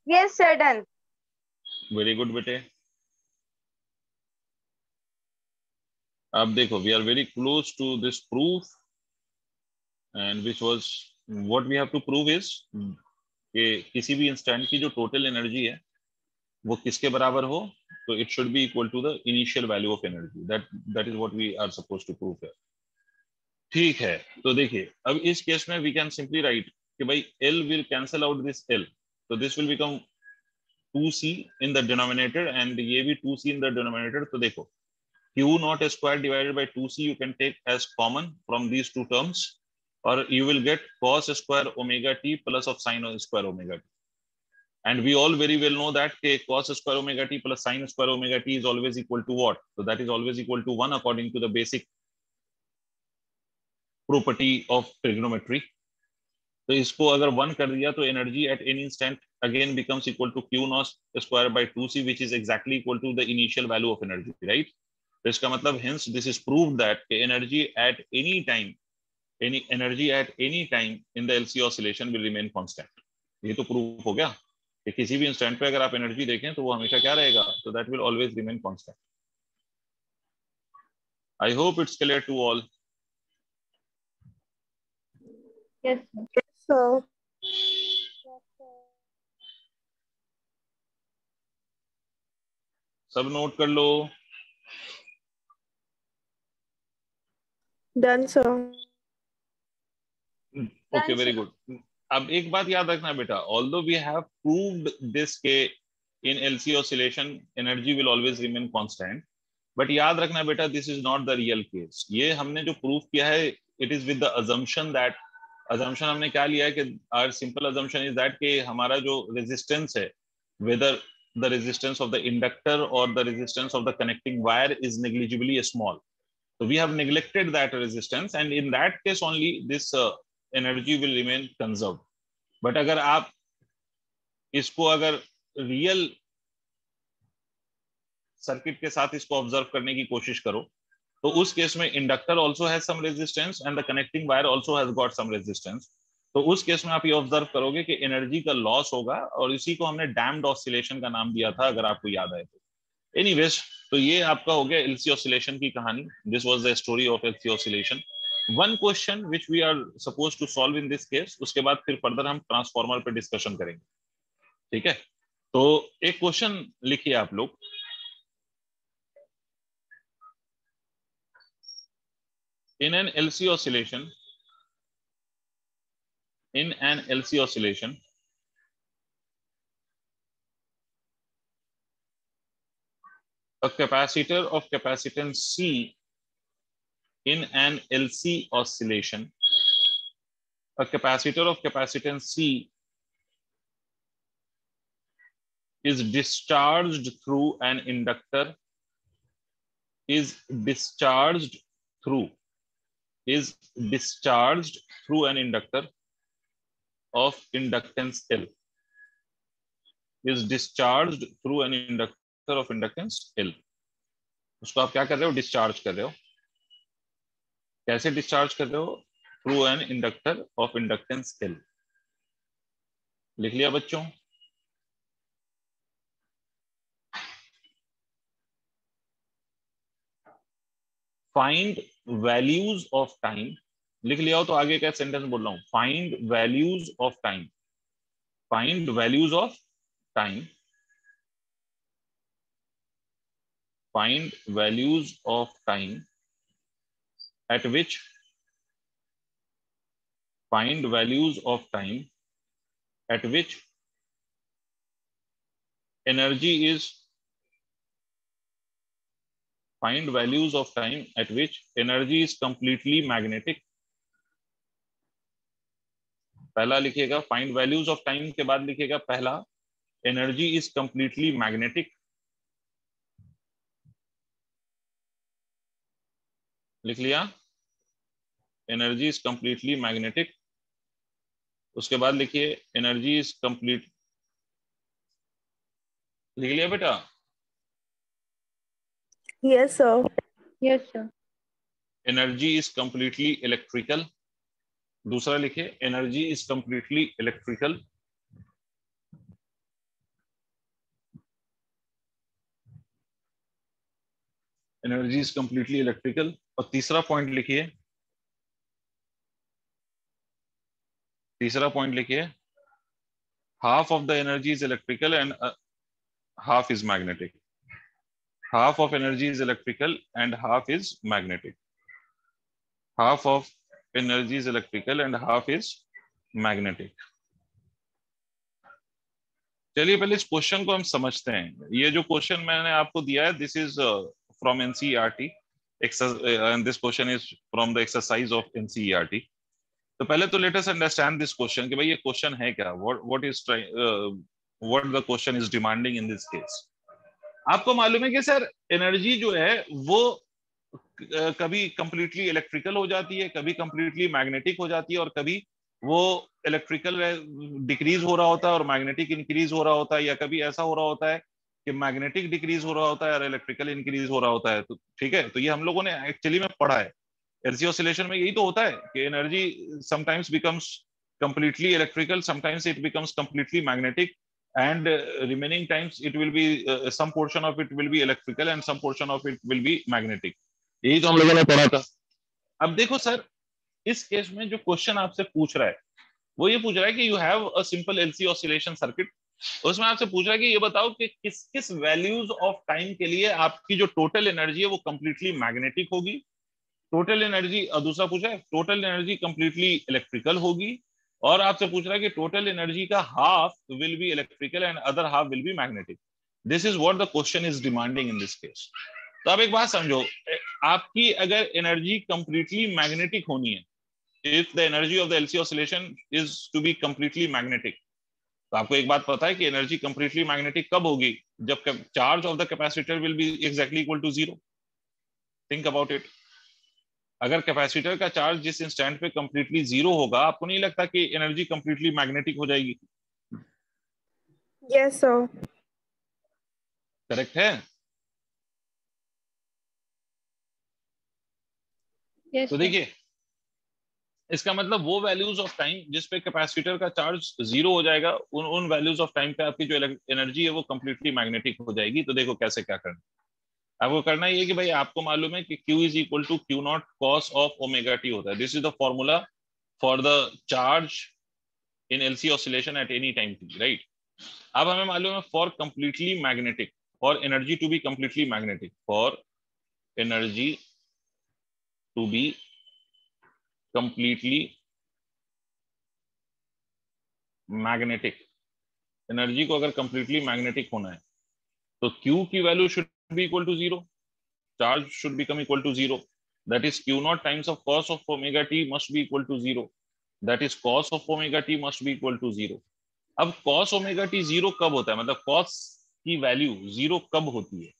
Yes sir, done. Very good बेटे। अब देखो, we are very close to this proof, and which was what we have to prove is कि किसी भी इंस्टेंट की जो टोटल एनर्जी है वो किसके बराबर हो, तो it should be equal to the initial value of energy. That is what we are suppose to prove है, ठीक है। तो देखिए, अब इस केस में वी कैन सिंपली राइट कि भाई L will cancel out this L, तो this will become 2C in the denominator, and ये भी 2C इन द डिनोमिनेटर। तो देखो Q naught square divided by 2c you can take as common from these two terms, or you will get cos square omega t plus of sin square omega t. And we all very well know that cos square omega t plus sin square omega t is always equal to what? So that is always equal to 1 according to the basic property of trigonometry. तो इसको अगर 1 कर दिया तो energy at any instant again becomes equal to Q naught square by 2c which is exactly equal to the initial value of energy, right? तो इसका मतलब hence this is proved that energy at any time in the LC oscillation will remain constant. ये तो proof हो गया कि किसी भी इंस्टेंट पे अगर आप एनर्जी देखें तो वो हमेशा क्या रहेगा? So that will always remain constant. I hope it's clear to all. Yes, sir. So सब नोट कर लो. done, sir. Okay, very good. अब एक बात याद रखना बेटा, although we have proved this के in LC oscillation energy will always remain constant, but याद रखना बेटा this is not the real case. ये हमने जो proof किया है it is with the assumption that हमने क्या लिया है कि our simple assumption is that कि हमारा जो resistance है, whether the resistance of the inductor or the resistance of the connecting wire is negligibly small. So we have neglected that resistance and in that case only this energy will remain conserved. But अगर आप इसको अगर real circuit के साथ इसको observe करने की कोशिश करो तो उस केस में inductor also has some resistance and the connecting wire also has got some resistance. तो उस केस में आप ये ऑब्जर्व करोगे कि एनर्जी का लॉस होगा और इसी को हमने डैम्ड ऑसिलेशन का नाम दिया था, अगर आपको याद आए तो. एनीवेज, तो ये आपका हो गया एलसी ऑसिलेशन की कहानी. This was the story of LC oscillation. One question which we are supposed to solve in this case, उसके बाद फिर फर्दर हम ट्रांसफार्मर पे डिस्कशन करेंगे. ठीक है, तो एक क्वेश्चन लिखिए आप लोग. In an LC oscillation, a capacitor of capacitance C in an LC oscillation, a capacitor of capacitance C is discharged through an inductor, is discharged through an inductor of inductance L, is discharged through an inductor of inductance L. उसको आप क्या कर रहे हो? Discharge कर रहे हो. कैसे डिस्चार्ज कर रहे हो? Through an inductor of inductance L. लिख लिया बच्चों? Find values of time. लिख लिया हो तो आगे क्या सेंटेंस बोल रहा हूं? Find values of time. Find values of time. Find values of time at which find values of time at which energy is find values of time at which energy is completely magnetic. पहला लिखिएगा find values of time के बाद लिखिएगा पहला energy is completely magnetic. लिख लिया? Energy is completely magnetic. उसके बाद लिखिए एनर्जी इज कंप्लीट. लिख लिया बेटा? Yes, sir. Yes, sir. Energy is completely electrical. दूसरा लिखिए energy is completely electrical. Energy is completely electrical. और तीसरा पॉइंट लिखिए, तीसरा पॉइंट लिखिए half of the energy is electrical and half is magnetic. Half of energy is electrical and half is magnetic. Half of energy is electrical and half is magnetic. चलिए पहले इस question को हम समझते हैं. ये जो क्वेश्चन मैंने आपको दिया है, this is from NCERT. And this question is from the exercise of NCERT. तो पहले तो let us understand this question कि भाई ये question है क्या, what the question is demanding in this case. आपको मालूम है कि सर एनर्जी जो है वो कभी कंप्लीटली इलेक्ट्रिकल हो जाती है, कभी कंप्लीटली मैग्नेटिक हो जाती है, और कभी वो इलेक्ट्रिकल डिक्रीज हो रहा होता है और मैग्नेटिक इंक्रीज हो रहा होता है, या कभी ऐसा हो रहा होता है कि मैग्नेटिक डिक्रीज हो रहा होता है और इलेक्ट्रिकल इंक्रीज हो रहा होता है। तो ठीक है, तो ये हम लोगों ने एक्चुअली में पढ़ा है। एलसी ऑसिलेशन में यही तो होता है कि energy sometimes becomes completely electrical, sometimes it becomes completely magnetic, and remaining times it will be some portion of it will be electrical and some portion of it will be magnetic. यही तो हम लोगों ने पढ़ा था। अब देखो sir, इस केस में जो क्वेश्चन आपसे पूछ रहा है वो ये पूछ रहा है कि you have a simple LC oscillation circuit. उसमें आपसे पूछ रहा है कि ये बताओ कि किस किस वैल्यूज ऑफ टाइम के लिए आपकी जो टोटल एनर्जी है वो कंप्लीटली मैग्नेटिक होगी, टोटल एनर्जी, दूसरा पूछा है टोटल एनर्जी कंप्लीटली इलेक्ट्रिकल होगी, और आपसे पूछ रहा है कि टोटल एनर्जी का half will be electrical and other half will be magnetic. This is what the question is demanding in this case. तो आप एक बात समझो, आपकी अगर एनर्जी कंप्लीटली मैग्नेटिक होनी है, if the energy of the LC oscillation is to be completely magnetic, तो आपको एक बात पता है कि एनर्जी कंप्लीटली मैग्नेटिक कब होगी, जब charge of the capacitor will be exactly equal to zero. Think about it. अगर कैपेसिटर का चार्ज जिस इंस्टेंट पे कंप्लीटली जीरो होगा, आपको नहीं लगता कि एनर्जी कंप्लीटली मैग्नेटिक हो जाएगी? Yes sir. करेक्ट है? yes, तो देखिए, इसका मतलब वो वैल्यूज ऑफ टाइम जिस पे कैपेसिटर का चार्ज जीरो हो जाएगा, उन वैल्यूज ऑफ टाइम पे आपकी जो एनर्जी है वो कंप्लीटली मैग्नेटिक हो जाएगी। तो देखो कैसे क्या करना। आपको करना ये कि भाई आपको मालूम है कि Q is equal to Q not cos of omega t होता है। This is the formula for the charge in LC oscillation at any time t, right? अब हमें मालूम है for completely magnetic, for energy to be completely magnetic, for energy to be completely magnetic, energy को अगर completely magnetic होना है तो Q की value should be equal to zero, charge should become equal to zero. That is Q naught times of cos of omega t must be equal to zero. That is cos of omega t must be equal to zero. अब cos omega t zero कब होता है, मतलब cos की value zero कब होती है?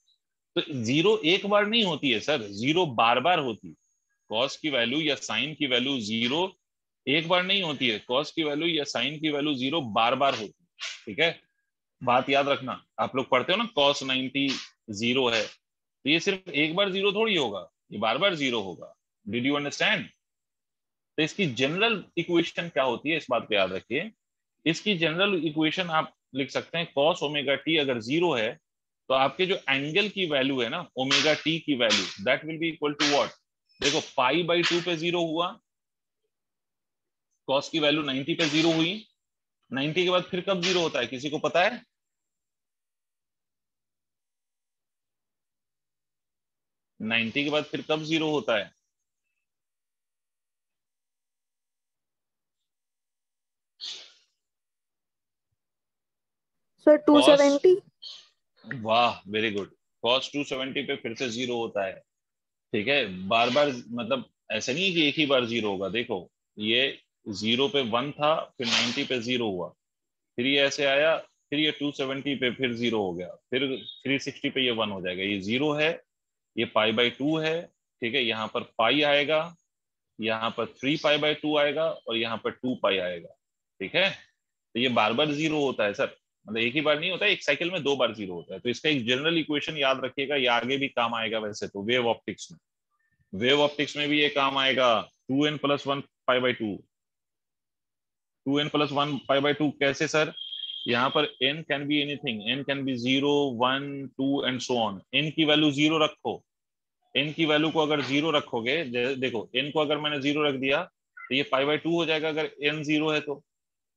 तो जीरो एक बार नहीं होती है सर, जीरो बार बार होती है। cos की वैल्यू या sin की वैल्यू जीरो एक बार नहीं होती है, cos की वैल्यू या sin की वैल्यू जीरो बार बार होती है। ठीक है, बात याद रखना। आप लोग पढ़ते हो ना cos 90 जीरो है, तो ये सिर्फ एक बार जीरो थोड़ी होगा, ये बार बार जीरो होगा। Did you understand? तो इसकी जनरल इक्वेशन क्या होती है, इस बात को याद रखिए। इसकी जनरल इक्वेशन आप लिख सकते हैं cos ओमेगा टी अगर जीरो है तो आपके जो एंगल की वैल्यू है ना, ओमेगा टी की value, that will be equal to what? देखो पाई बाई 2 पे जीरो हुआ, cos की वैल्यू 90 पे जीरो हुई, 90 के बाद फिर कब जीरो होता है, किसी को पता है? नाइन्टी के बाद फिर कब जीरो होता है? सर 270। वाह, वेरी गुड। cos 270 पे फिर से जीरो होता है। ठीक है, बार बार, मतलब ऐसा नहीं है कि एक ही बार जीरो होगा। देखो ये जीरो पे 1 था, फिर 90 पे जीरो हुआ, फिर ये ऐसे आया, फिर ये 270 पे फिर जीरो हो गया, फिर 360 पे ये 1 हो जाएगा। ये जीरो है, ये पाई बाई 2 है। ठीक है, यहाँ पर पाई आएगा, यहाँ पर 3 पाई बाई 2 आएगा, और यहाँ पर 2 पाई आएगा। ठीक है, तो ये बार बार जीरो होता है सर, मतलब एक ही बार नहीं होता है, एक साइकिल में 2 बार जीरो होता है। तो इसका एक जनरल इक्वेशन याद रखिएगा, ये आगे भी काम आएगा। वैसे तो वेव ऑप्टिक्स में, वेव ऑप्टिक्स में भी ये काम आएगा। 2n + 1 pi by 2, 2n + 1 pi by 2 कैसे सर? यहाँ पर n can be anything, n can be 0, 1, 2 and so on. n की वैल्यू जीरो रखो, n की वैल्यू को अगर जीरो रखोगे, देखो n को अगर मैंने जीरो रख दिया तो ये पाई बाई 2 हो जाएगा। अगर n जीरो है तो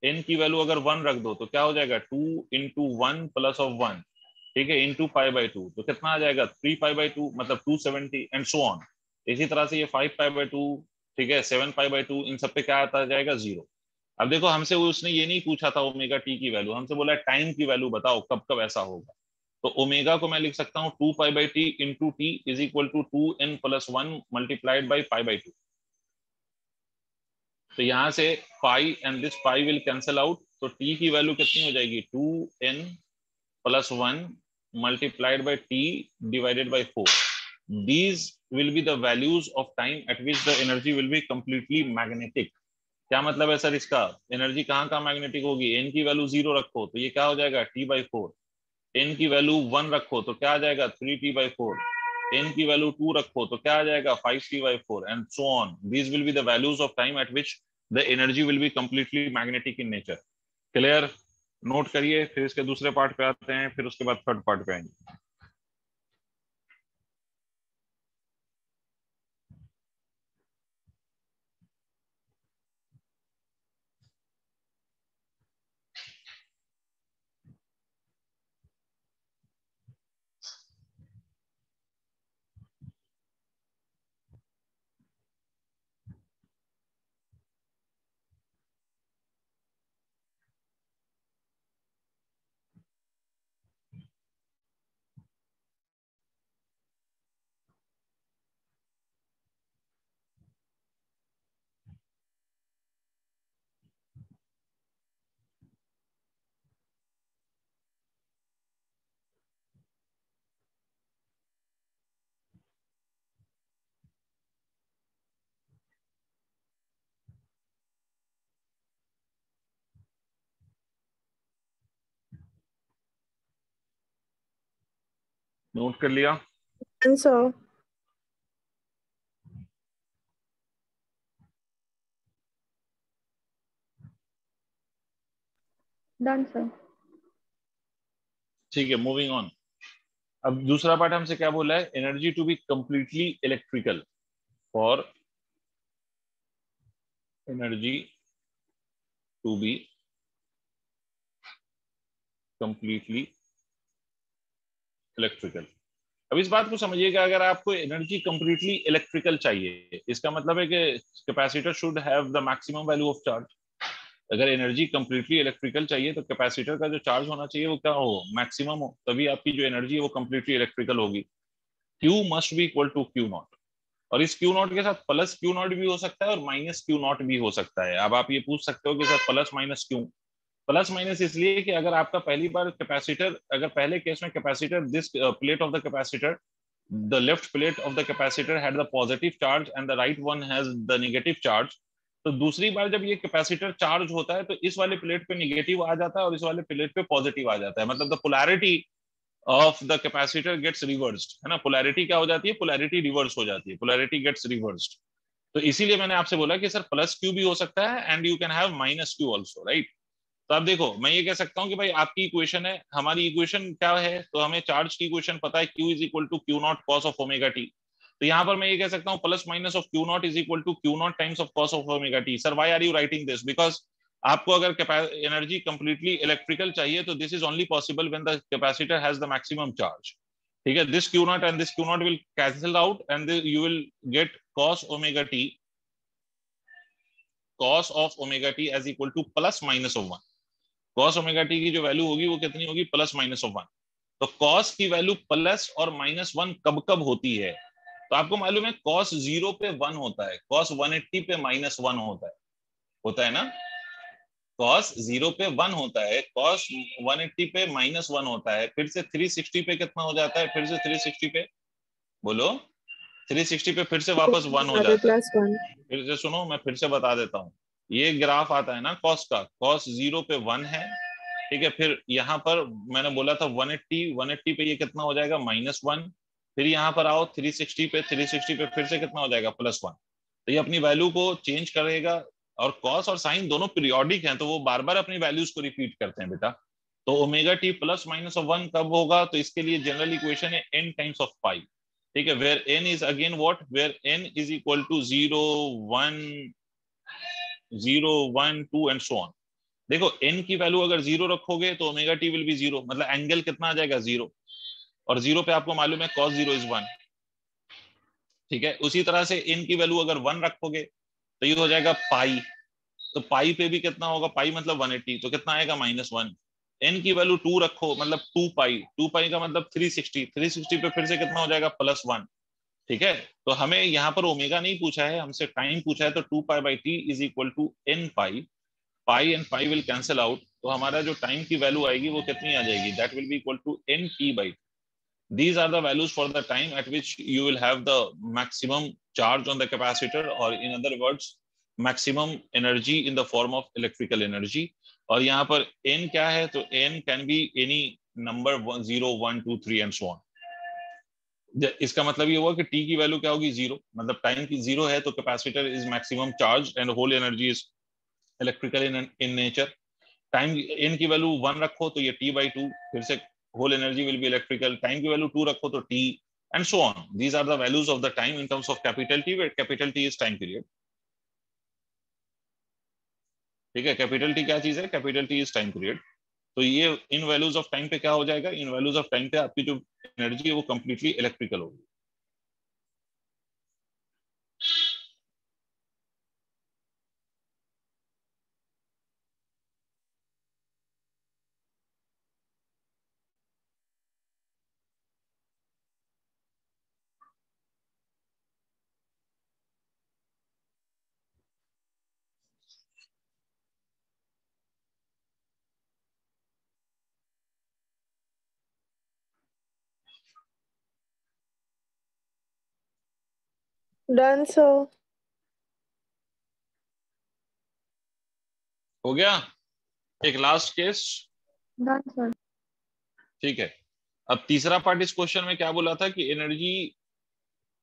n की वैल्यू अगर 1 रख दो तो क्या हो जाएगा? 2 × 1 + 1, ठीक है, इंटू पाई बाई 2, तो कितना आ जाएगा? 3 पाई बाई 2, मतलब 270 एंड सो ऑन। इसी तरह से ये 5 पाई बाई 2, ठीक है, 7 पाई बाई 2, इन सब पे क्या आता जाएगा? जीरो। अब देखो हमसे उसने ये नहीं पूछा था ओमेगा टी की वैल्यू, हमसे बोला टाइम की वैल्यू बताओ कब कब ऐसा होगा। तो ओमेगा को मैं लिख सकता हूं 2 pi by t into t is equal to 2n plus 1 multiplied by pi by 2। तो यहां से pi and this pi will cancel out, तो टी की वैल्यू कितनी हो जाएगी 2n plus 1 multiplied by t divided by 4. These will be the values of time at which the energy will be completely magnetic. क्या मतलब है sir इसका, energy कहाँ कहाँ मैग्नेटिक होगी? n की वैल्यू 0 रखो तो ये क्या हो जाएगा t/4, n की वैल्यू 1 रखो तो क्या आ जाएगा 3t/4, n की वैल्यू 2 रखो तो क्या आ जाएगा 5t/4 and so on. These will be the values of time at which the energy will be completely magnetic in nature. Clear? Note करिए, फिर इसके दूसरे पार्ट पे आते हैं, फिर उसके बाद थर्ड पार्ट पे आएंगे। नोट कर लिया? Answer done sir. ठीक है, मूविंग ऑन। अब दूसरा पार्ट हमसे क्या बोला है, energy to be completely electrical, for energy to be completely electrical. अब इस बात को समझिएगा, अगर आपको एनर्जी कंप्लीटली इलेक्ट्रिकल चाहिए, इसका मतलब है कि capacitor should have the maximum value of charge. अगर एनर्जी कंप्लीटली इलेक्ट्रिकल चाहिए तो कैपेसिटर का जो चार्ज होना चाहिए वो क्या हो, मैक्सिमम हो, तभी आपकी जो एनर्जी है वो कंप्लीटली इलेक्ट्रिकल होगी। Q must be equal to Q naught, और इस Q नॉट के साथ प्लस Q नॉट भी हो सकता है और माइनस Q नॉट भी हो सकता है। अब आप ये पूछ सकते हो कि सर प्लस माइनस क्यों? प्लस माइनस इसलिए कि अगर आपका पहली बार कैपेसिटर, अगर पहले केस में capacitor, this plate of the capacitor, the left plate of the capacitor had the positive charge and the right one has the negative charge, तो दूसरी बार जब ये कैपेसिटर चार्ज होता है तो इस वाले प्लेट पे निगेटिव आ जाता है और इस वाले प्लेट पे पॉजिटिव आ जाता है, मतलब the polarity of the capacitor gets reversed, है ना। पोलैरिटी क्या हो जाती है, पोलैरिटी रिवर्स हो जाती है, पोलैरिटी गेट्स रिवर्स्ड। तो इसीलिए मैंने आपसे बोला कि सर प्लस क्यू भी हो सकता है and you can have minus Q also, right. तो अब देखो, मैं ये कह सकता हूँ कि भाई आपकी इक्वेशन है, हमारी इक्वेशन क्या है, तो हमें चार्ज की इक्वेशन पता है, Q is equal to Q not cos of omega t. तो यहाँ पर मैं ये कह सकता हूँ plus minus of Q naught is equal to Q not times of cos of omega t. Sir why are you writing this? Because आपको अगर एनर्जी कंप्लीटली इलेक्ट्रिकल चाहिए तो this is only possible when the capacitor has the maximum charge, ठीक है। This Q naught and this Q not will cancel out and you will get cos omega t, cos of omega t as equal to plus minus of 1। Cos omega t की जो value होगी वो कितनी होगी, plus minus of 1। तो cos की value plus और minus 1 कब कब होती है? तो आपको मालूम है कॉस 0 पे 1 होता है, कॉस 180 पे माइनस 1 होता है ना। कॉस 0 पे 1 होता है, कॉस 180 पे माइनस 1 होता है, फिर से 360 पे कितना हो जाता है, फिर से 360 पे, बोलो 360 पे फिर से वापस 1 हो जाता है। +1 फिर से सुनो, मैं फिर से बता देता हूँ, ये ग्राफ आता है ना कॉस का, कॉस 0 पे 1 है, ठीक है। फिर यहाँ पर मैंने बोला था 180 पे ये कितना हो जाएगा, -1। फिर यहाँ पर आओ 360 पे, 360 पे फिर से कितना हो जाएगा, +1। तो ये अपनी वैल्यू को चेंज करेगा, और कॉस और साइन दोनों पीरियोडिक हैं तो वो बार बार अपनी वैल्यूज को रिपीट करते हैं बेटा। तो omega t plus minus of 1 कब होगा, तो इसके लिए जनरल इक्वेशन है n टाइम्स ऑफ पाई, ठीक है। Where n is again what, where n is equal to 0 1 0 1 2 and so on. देखो n की वैल्यू अगर 0 रखोगे तो ओमेगा टी विल बी 0, मतलब एंगल कितना आ जाएगा 0, और 0 पे आपको मालूम है cos 0 इज 1, ठीक है। उसी तरह से n की वैल्यू अगर 1 रखोगे तो ये हो जाएगा पाई, तो पाई पे भी कितना होगा, पाई मतलब 180, तो कितना आएगा -1। n की वैल्यू 2 रखो, मतलब 2 पाई का मतलब 360, 360 पे फिर से कितना हो जाएगा +1। ठीक है, तो हमें यहाँ पर ओमेगा नहीं पूछा है, हमसे टाइम पूछा है, तो 2 π/t is equal to n pi, pi and pi will cancel out, तो हमारा जो टाइम की वैल्यू आएगी वो कितनी आ जाएगी, that will be equal to n/t/2। These are the values for the time at which you will have the maximum charge on the capacitor, or in other words maximum energy in the form of electrical energy। और यहाँ पर n क्या है, तो n can be any number 0 1 2 3 and so on। इसका मतलब ये हुआ कि t की वैल्यू क्या होगी 0, मतलब टाइम की 0 है तो capacitor is maximum charge and whole energy is electrical in nature. Time n की वैल्यू 1 रखो तो ये t/2, फिर से whole energy will be electrical, time की वैल्यू 2 रखो तो t, and so on। These are the values of the time in terms of capital T, where capital T is time period। ठीक है, capital T क्या चीज है, capital T is time period। तो ये इन वैल्यूज ऑफ टाइम पे क्या हो जाएगा, इन वैल्यूज ऑफ टाइम पे आपकी जो एनर्जी है वो कंप्लीटली इलेक्ट्रिकल होगी। Done sir. हो गया, एक लास्ट केस। Done sir. ठीक है, अब तीसरा पार्ट इस क्वेश्चन में क्या बोला था कि एनर्जी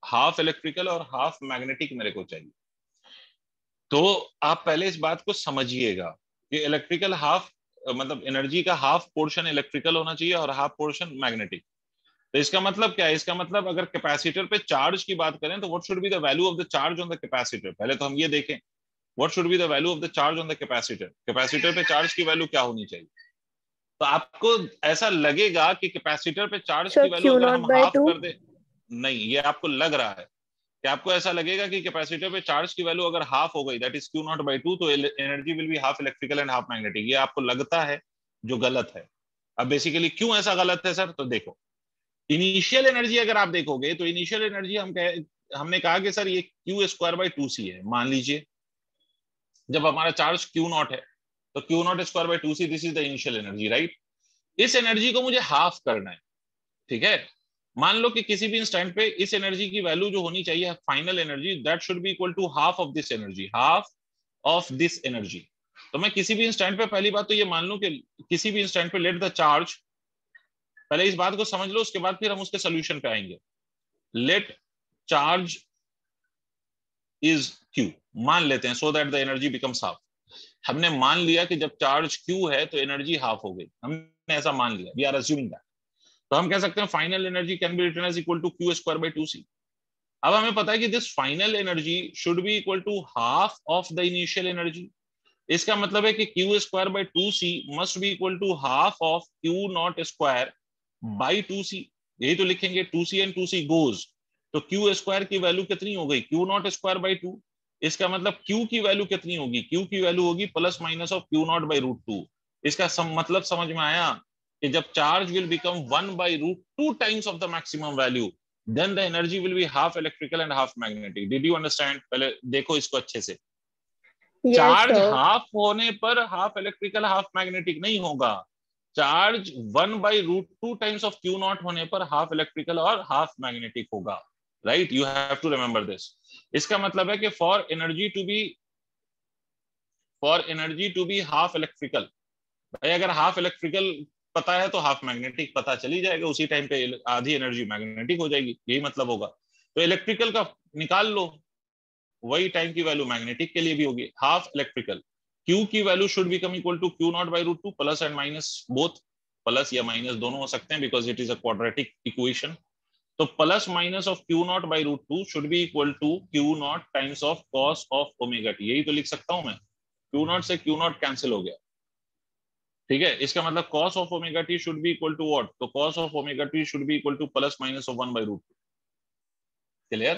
हाफ इलेक्ट्रिकल और हाफ मैग्नेटिक मेरे को चाहिए। तो आप पहले इस बात को समझिएगा कि इलेक्ट्रिकल हाफ, मतलब एनर्जी का हाफ पोर्शन इलेक्ट्रिकल होना चाहिए और हाफ पोर्शन मैग्नेटिक। तो इसका मतलब क्या है, इसका मतलब अगर कैपेसिटर पे चार्ज की बात करें तो what should be the value of the charge on the capacitor. पहले तो हम ये देखें what should be the value of the charge on the capacitor. Capacitor पे चार्ज की वैल्यू क्या होनी चाहिए। तो आपको ऐसा लगेगा कि कैपेसिटर पे चार्ज की वैल्यू अगर हम हाफ कर दे, नहीं, ये आपको लग रहा है कि आपको ऐसा लगेगा कि कैपेसिटर पे चार्ज की वैल्यू अगर हाफ हो गई, दैट इज Q0/2, तो energy will B half electrical and half magnetic. ये आपको लगता है, जो गलत है। अब बेसिकली क्यों ऐसा गलत है सर, तो देखो इनिशियल एनर्जी अगर आप देखोगे तो इनिशियल एनर्जी हमने कहा कि सर ये Q²/2c है। मान लीजिए जब हमारा चार्ज Q0 है तो Q0²/2c, this is the initial energy, right. इस एनर्जी को मुझे हाफ करना है। ठीक है, मान लो कि किसी भी इंस्टेंट पे इस एनर्जी की वैल्यू जो होनी चाहिए final energy, that should be equal to half of this energy, half of this energy. तो मैं किसी भी इंस्टेंट पे, पहली बात तो ये मान लूं कि किसी भी इंस्टेंट पे लेट द चार्ज, पहले इस बात को समझ लो, उसके बाद फिर हम उसके सोल्यूशन पे आएंगे। लेट चार्ज इज Q, मान लेते हैं, so that the energy becomes half. हमने मान लिया कि जब चार्ज Q है तो एनर्जी हाफ हो गई, हमने ऐसा मान लिया, वी आर अज्यूमिंग दैट। तो हम कह सकते हैं final energy can be written as equal to Q²/2c। अब हमें पता है कि this final energy should be equal to half of the initial energy. इसका मतलब है कि Q²/2c must be equal to half of Q0²/2c। यही तो लिखेंगे, 2c एंड 2c गोज, तो Q² की वैल्यू कितनी हो गई, Q0²/2। इसका मतलब Q की वैल्यू कितनी होगी, Q की वैल्यू होगी ± ऑफ Q0/√2। इसका मतलब समझ में आया कि जब charge will become 1/√2 times of the maximum value, then the energy will be half electrical and half magnetic। did you understand? पहले देखो इसको अच्छे से। चार्ज हाफ होने पर हाफ इलेक्ट्रिकल हाफ मैग्नेटिक नहीं होगा, चार्ज 1/√2 टाइम्स ऑफ Q0 होने पर हाफ इलेक्ट्रिकल और हाफ मैग्नेटिक होगा, right. You have to remember this. इसका मतलब है कि for energy to be half electrical, भाई अगर हाफ इलेक्ट्रिकल पता है तो हाफ मैग्नेटिक पता चली जाएगा, उसी टाइम पे आधी एनर्जी मैग्नेटिक हो जाएगी, यही मतलब होगा। तो इलेक्ट्रिकल का निकाल लो, वही टाइम की वैल्यू मैग्नेटिक के लिए भी होगी, हाफ इलेक्ट्रिकल। Q की value should become equal to Q0/√2, plus and minus both, plus या माइनस दोनों हो सकते हैं because it is a quadratic equation. तो plus minus of Q0/√2 should be equal to Q0 times of cos of omega t. यही तो लिख सकता हूं मैं, Q0 से Q0 कैंसिल हो गया। ठीक है, इसका मतलब cos of omega t should be equal to what, तो cos of omega t should be equal to plus minus of 1/√2। Clear.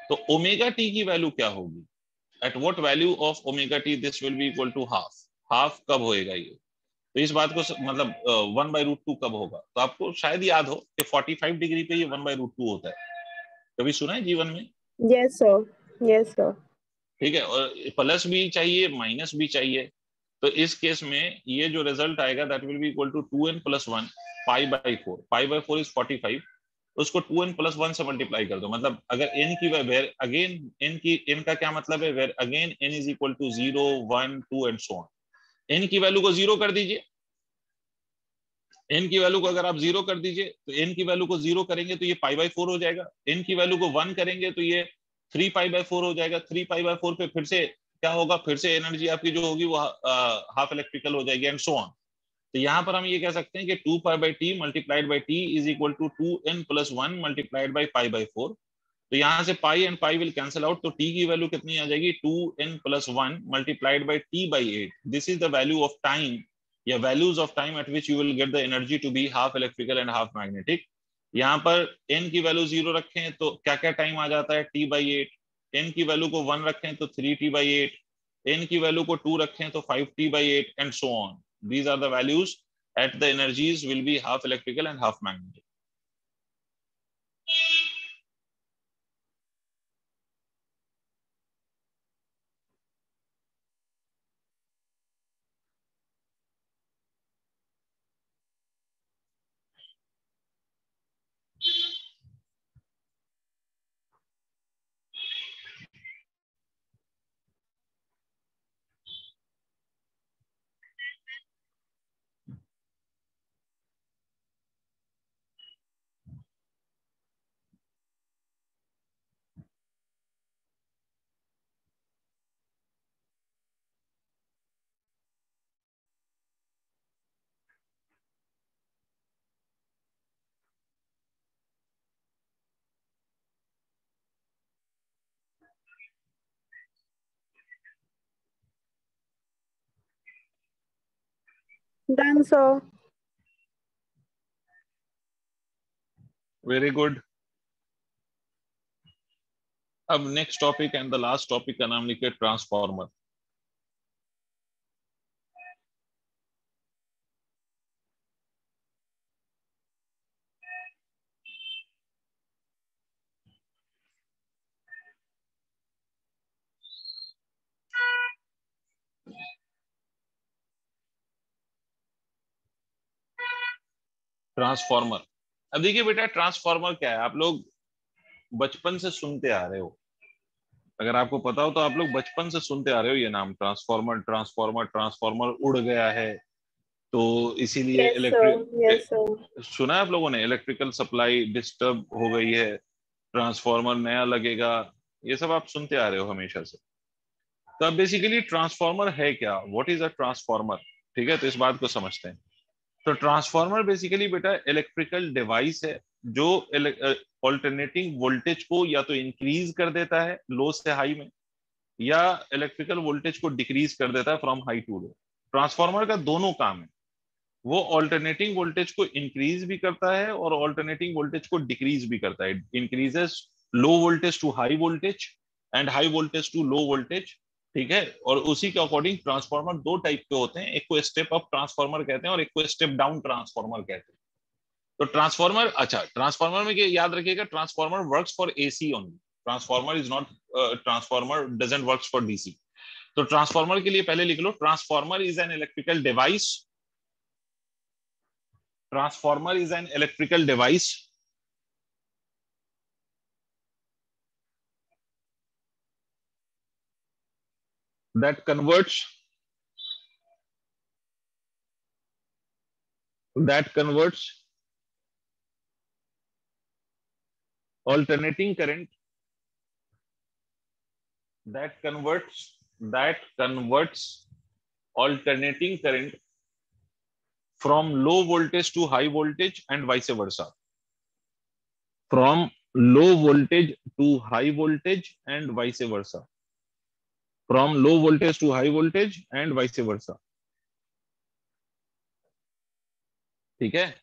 तो ओमेगा टी की वैल्यू क्या होगी, at what value of omega T this will be equal to half. Half कब होएगा ये, तो इस बात को मतलब 1/√2 कब होगा, तो आपको शायद याद हो कि 45 डिग्री पे ये 1/√2 होता है। कभी सुना है जीवन में? Yes sir, yes sir. ठीक है, और प्लस भी चाहिए माइनस भी चाहिए। तो इस केस में ये जो रिजल्ट आएगा that will be equal to 2n+1 π/4। π/4 is 45, उसको 2n+1 से मल्टीप्लाई कर दो। मतलब अगर n की वेर अगेन n का क्या मतलब है, where again n is equal to 0 1 2 and so on. n की वैल्यू को 0 कर दीजिए। n की वैल्यू को अगर आप 0 कर दीजिए तो n की वैल्यू को 0 करेंगे तो ये π/4 हो जाएगा। n की वैल्यू को 1 करेंगे तो ये 3π/4 हो जाएगा। 3π/4 पे फिर से क्या होगा, फिर से एनर्जी आपकी जो होगी वो हाफ इलेक्ट्रिकल हो जाएगी एंड सो ऑन। तो यहाँ पर हम ये कह सकते हैं कि 2π/t multiplied by t is equal to 2n+1 multiplied by π/4। तो यहाँ से pi and pi will cancel out, तो t की वैल्यू कितनी आ जाएगी, 2n+1 multiplied by t/8। This is the value of time या values of time at which you will get the energy to be half electrical and half magnetic. यहाँ पर n की value 0 रखें तो क्या क्या टाइम आ जाता है, t/8। n की वैल्यू को 1 रखें तो 3t/8। n की वैल्यू को 2 रखें तो 5t/8 and so on. These are the values at the energies will be half electrical and half magnetic. Done, sir. Very good. अब next topic and the last topic का नाम लिखिए transformer. Transformer, अब देखिए बेटा ट्रांसफॉर्मर क्या है, आप लोग बचपन से सुनते आ रहे हो। अगर आपको पता हो तो आप लोग बचपन से सुनते आ रहे हो ये नाम ट्रांसफॉर्मर ट्रांसफॉर्मर ट्रांसफॉर्मर उड़ गया है तो इसीलिए Yes, sir. Electric Yes, sir. सुना है आप लोगों ने, इलेक्ट्रिकल सप्लाई डिस्टर्ब हो गई है, ट्रांसफॉर्मर नया लगेगा, ये सब आप सुनते आ रहे हो हमेशा से। तो अब बेसिकली ट्रांसफॉर्मर है क्या, व्हाट इज अ ट्रांसफॉर्मर, ठीक है, तो इस बात को समझते हैं। तो ट्रांसफॉर्मर बेसिकली बेटा इलेक्ट्रिकल डिवाइस है जो ऑल्टरनेटिंग वोल्टेज को या तो इंक्रीज कर देता है लो से हाई में, या इलेक्ट्रिकल वोल्टेज को डिक्रीज कर देता है from high to low. Transformer का दोनों काम है, वो ऑल्टरनेटिंग वोल्टेज को इंक्रीज भी करता है और ऑल्टरनेटिंग वोल्टेज को डिक्रीज भी करता है। Increases low voltage to high voltage and high voltage to low voltage, ठीक है। और उसी के अकॉर्डिंग ट्रांसफॉर्मर दो टाइप के होते हैं, एक को स्टेप अप ट्रांसफॉर्मर कहते हैं और एक को स्टेप डाउन ट्रांसफॉर्मर कहते हैं। तो ट्रांसफॉर्मर, अच्छा ट्रांसफॉर्मर में याद रखिएगा transformer works for AC only, transformer is not, transformer doesn't works for DC. तो ट्रांसफॉर्मर के लिए पहले लिख लो, transformer is an electrical device, transformer is an electrical device that converts alternating current that converts alternating current from low voltage to high voltage and vice versa, from low voltage to high voltage and vice versa, from low voltage to high voltage and vice versa, ठीक है।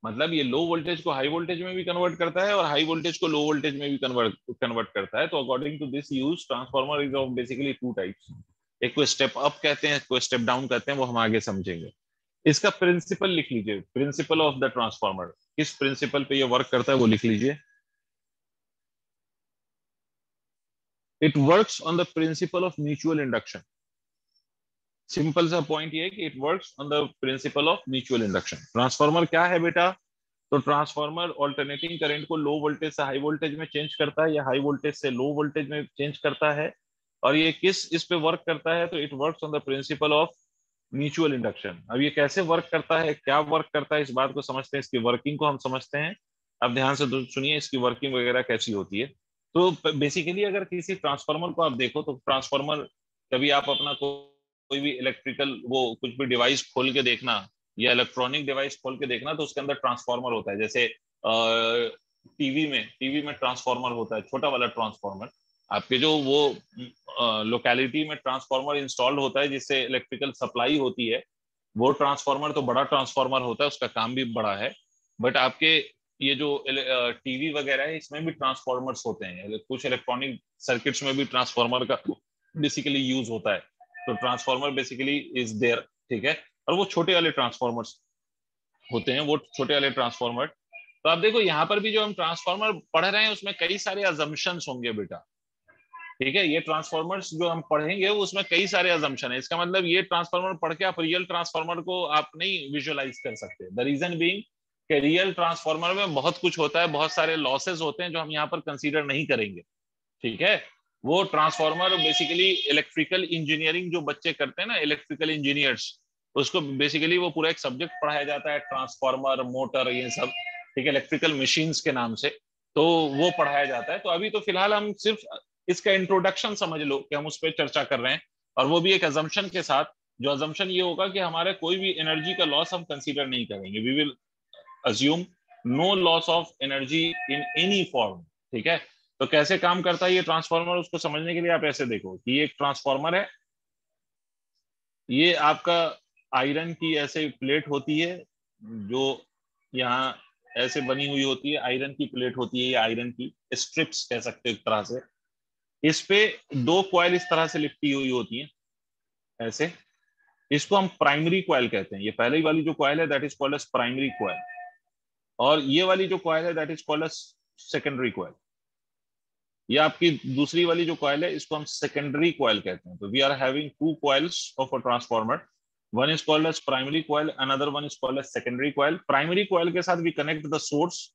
मतलब ये low voltage को high voltage में भी convert करता है और हाई वोल्टेज को लो वोल्टेज में भी कन्वर्ट करता है। तो according to this use transformer is of basically two types, एक को स्टेप अप कहते हैं, एक को स्टेप डाउन कहते हैं, वो हम आगे समझेंगे। इसका प्रिंसिपल लिख लीजिए, प्रिंसिपल ऑफ द ट्रांसफार्मर, किस प्रिंसिपल पे ये वर्क करता है वो लिख लीजिए। It works on the principle of mutual induction. Simple सा पॉइंट ये है कि it works on the principle of mutual induction. Transformer क्या है बेटा? तो ट्रांसफार्मर ऑल्टरनेटिंग करंट को लो वोल्टेज से हाई वोल्टेज में चेंज करता है या हाई वोल्टेज से लो वोल्टेज में चेंज करता है। और ये किस इस पे वर्क करता है? तो it works on the principle of mutual induction. अब ये कैसे वर्क करता है, क्या वर्क करता है, इस बात को समझते हैं, इसकी वर्किंग को हम समझते हैं। अब ध्यान से सुनिए इसकी वर्किंग वगैरह कैसी होती है। तो बेसिकली अगर किसी ट्रांसफार्मर को आप देखो तो ट्रांसफार्मर, कभी आप अपना कोई भी इलेक्ट्रिकल वो कुछ भी डिवाइस खोल के देखना या इलेक्ट्रॉनिक डिवाइस खोल के देखना, तो उसके अंदर ट्रांसफार्मर होता है। जैसे टीवी में ट्रांसफार्मर होता है, छोटा वाला ट्रांसफार्मर। आपके जो वो लोकेलिटी में ट्रांसफार्मर इंस्टॉल्ड होता है जिससे इलेक्ट्रिकल सप्लाई होती है, वो ट्रांसफार्मर तो बड़ा ट्रांसफार्मर होता है, उसका काम भी बड़ा है। बट आपके ये जो टीवी वगैरह है इसमें भी ट्रांसफार्मर्स होते हैं, कुछ इलेक्ट्रॉनिक सर्किट्स में भी ट्रांसफार्मर का बेसिकली यूज होता है। तो ट्रांसफार्मर बेसिकली इज देयर, ठीक है। और वो छोटे वाले ट्रांसफार्मर्स होते हैं, वो छोटे वाले ट्रांसफार्मर। तो आप देखो यहाँ पर भी जो हम ट्रांसफार्मर पढ़ रहे हैं उसमें कई सारे अजम्पशंस होंगे बेटा, ठीक है। ये ट्रांसफार्मर्स जो हम पढ़ेंगे उसमें कई सारे अजम्पशन है। इसका मतलब ये ट्रांसफार्मर पढ़ के आप रियल ट्रांसफार्मर को आप नहीं विजुअलाइज कर सकते। द रीजन बीइंग कि रियल ट्रांसफार्मर में बहुत कुछ होता है, बहुत सारे लॉसेस होते हैं जो हम यहाँ पर कंसीडर नहीं करेंगे, ठीक है। वो ट्रांसफार्मर बेसिकली इलेक्ट्रिकल इंजीनियरिंग जो बच्चे करते हैं ना, इलेक्ट्रिकल इंजीनियर्स, उसको बेसिकली वो पूरा एक सब्जेक्ट पढ़ाया जाता है, ट्रांसफार्मर, मोटर, ये सब, ठीक है, इलेक्ट्रिकल मशीन्स के नाम से। तो वो पढ़ाया जाता है। तो अभी तो फिलहाल हम सिर्फ इसका इंट्रोडक्शन समझ लो कि हम उस पर चर्चा कर रहे हैं, और वो भी एक अजम्पशन के साथ। जो अजम्पशन ये होगा कि हमारे कोई भी एनर्जी का लॉस हम कंसीडर नहीं करेंगे। We will assume no loss of energy in any form, ठीक है। तो कैसे काम करता है ये ट्रांसफार्मर, उसको समझने के लिए आप ऐसे देखो कि ये एक ट्रांसफार्मर है, ये आपका आयरन की ऐसे प्लेट होती है जो यहाँ ऐसे बनी हुई होती है, आयरन की प्लेट होती है, ये आयरन की स्ट्रिप्स कह सकते हो एक तरह से। इस पे दो कॉइल इस तरह से लिपटी हुई होती है ऐसे, इसको हम प्राइमरी कॉइल कहते हैं। ये पहले वाली जो कॉइल है that is called as primary coil, और ये वाली जो कॉइल है that is called as secondary coil. ये आपकी दूसरी वाली जो कॉइल है इसको हम सेकेंडरी कॉइल कहते हैं। तो we are having two coils of a transformer, one is called as primary coil, another one is called as secondary coil. Primary coil के साथ वी कनेक्ट द सोर्स,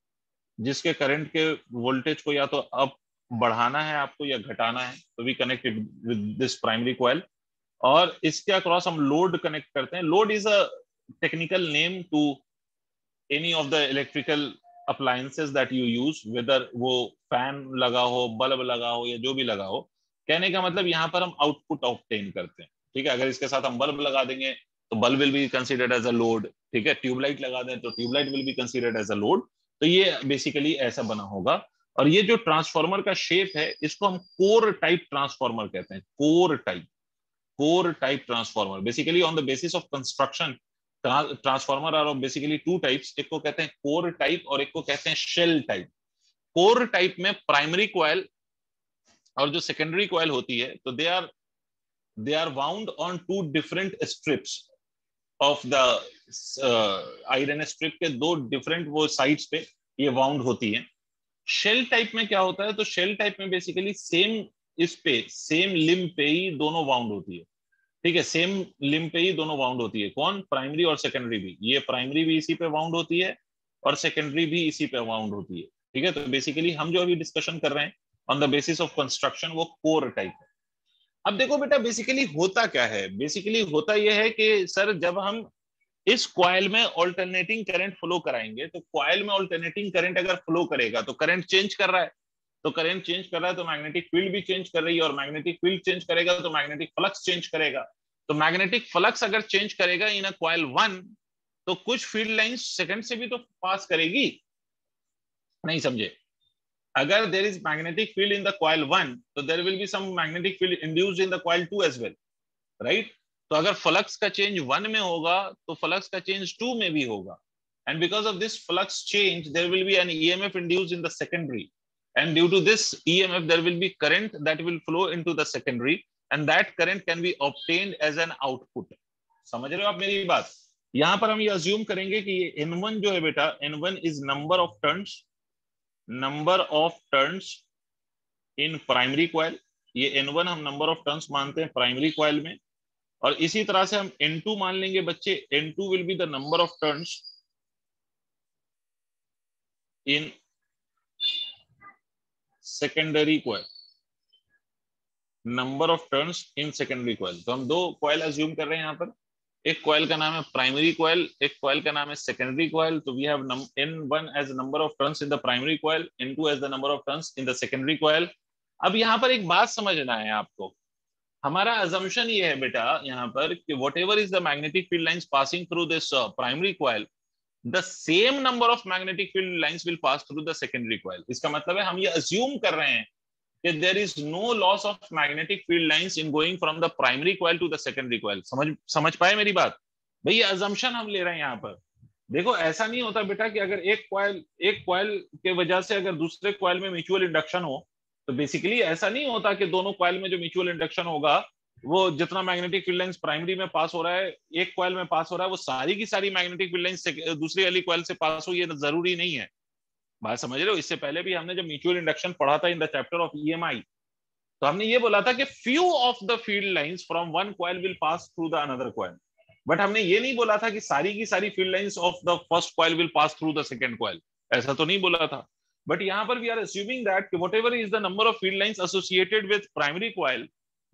जिसके करंट के वोल्टेज को या तो अप बढ़ाना है आपको या घटाना है, तो we connect it with this primary coil. और इसके अक्रॉस हम लोड कनेक्ट करते हैं। Load is a technical name to any of the electrical appliances that you use, whether वो फैन लगा हो, बल्ब लगा हो, या जो भी लगा हो। कहने का मतलब यहाँ पर हम आउटपुट ऑब्टेन करते हैं, ठीक है। अगर इसके साथ हम बल्ब लगा देंगे तो bulb will be considered as a load, ठीक है। ट्यूबलाइट लगा दें तो tube light will be considered as a load. तो ये बेसिकली ऐसा बना होगा। और ये जो ट्रांसफार्मर का शेप है इसको हम कोर टाइप ट्रांसफार्मर कहते हैं। Core type transformer basically on the basis of construction, transformer are basically two types, एक को कहते हैं कोर टाइप और एक को कहते हैं शेल टाइप। कोर टाइप में प्राइमरी कॉइल और जो सेकेंडरी कॉइल होती है, तो they are wound on two different strips of the iron strip के दो डिफरेंट वो साइड्स पे ये वाउंड होती है। शेल टाइप में क्या होता है? तो शेल टाइप में बेसिकली सेम इस पे सेम लिम्ब पे ही दोनों वाउंड होती है, ठीक है। सेम लिम्ब पे ही दोनों वाउंड होती है। कौन? प्राइमरी और सेकेंडरी भी। ये प्राइमरी भी इसी पे वाउंड होती है और सेकेंडरी भी इसी पे वाउंड होती है, ठीक है। तो बेसिकली हम जो अभी डिस्कशन कर रहे हैं on the basis of construction वो कोर टाइप है। अब देखो बेटा बेसिकली होता क्या है? बेसिकली होता यह है कि सर जब हम इस कॉइल में ऑल्टरनेटिंग करंट फ्लो कराएंगे, तो कॉइल में ऑल्टरनेटिंग करंट अगर फ्लो करेगा तो करंट चेंज कर रहा है, तो करंट चेंज कर रहा है तो मैग्नेटिक फील्ड भी चेंज कर रही है, और मैग्नेटिक फील्ड चेंज करेगा तो मैग्नेटिक फ्लक्स चेंज करेगा। तो मैग्नेटिक फ्लक्स अगर चेंज करेगा इन अ कॉइल 1, तो कुछ फील्ड लाइंस सेकंड से भी तो पास करेगी, नहीं समझे? अगर there is magnetic field in the coil 1, तो there will be some magnetic field induced in the coil 2 as well, right. तो अगर फ्लक्स का चेंज 1 में होगा तो फ्लक्स का चेंज 2 में भी होगा, and because of this flux change there will be an EMF induced in the secondary, and due to this EMF there will be current that will flow into the secondary, and that current can be obtained as an output। समझ रहे हो आप मेरी बात? यहां पर हम ये अज्यूम करेंगे कि ये N1 जो है बेटा, N1 is number of turns in primary coil. ये N1 हम नंबर ऑफ टर्न्स मानते हैं प्राइमरी कॉइल में, और इसी तरह से हम N2 मान लेंगे बच्चे, N2 will be the number of turns in secondary coil, number of turns in secondary coil. तो हम दो कॉइल अज्यूम कर रहे हैं यहाँ पर, एक कॉइल का नाम है प्राइमरी कॉइल, एक कॉइल का नाम है सेकेंडरी कॉइल। तो we have N1 as number of turns in the primary coil, N2 as the number of turns in the secondary coil. अब यहाँ पर एक बात समझना है आपको, हमारा अजम्पशन ये है बेटा यहाँ पर कि whatever is the magnetic field lines passing through this primary coil, the same number of magnetic field lines will pass through the secondary coil। इसका मतलब है हम ये assume कर रहे हैं कि there is no loss of magnetic field lines in going from the primary coil to the secondary coil। समझ पाए मेरी बात भाई? ये assumption हम ले रहे हैं यहाँ पर। देखो ऐसा नहीं होता बेटा कि अगर एक कॉइल के वजह से अगर दूसरे कॉइल में म्यूचुअल इंडक्शन हो, तो बेसिकली ऐसा नहीं होता कि दोनों कॉइल में जो म्यूचुअल इंडक्शन होगा वो जितना मैग्नेटिक फील्ड लाइंस प्राइमरी में पास हो रहा है, एक कॉइल में पास हो रहा है, वो सारी की सारी मैग्नेटिक फील्ड लाइंस दूसरी वाली कॉइल से पास हो, ये जरूरी नहीं है। बात समझ रहे हो? इससे पहले भी हमने जब म्यूचुअल इंडक्शन पढ़ा था in the chapter of EMI, तो हमने ये बोला था कि few of the field lines from one coil will pass through the another coil, but हमने ये नहीं बोला था कि सारी की सारी field lines of the first coil will pass through the second coil, ऐसा तो नहीं बोला था। बट यहाँ पर we are assuming that whatever is the number of field lines associated with primary coil,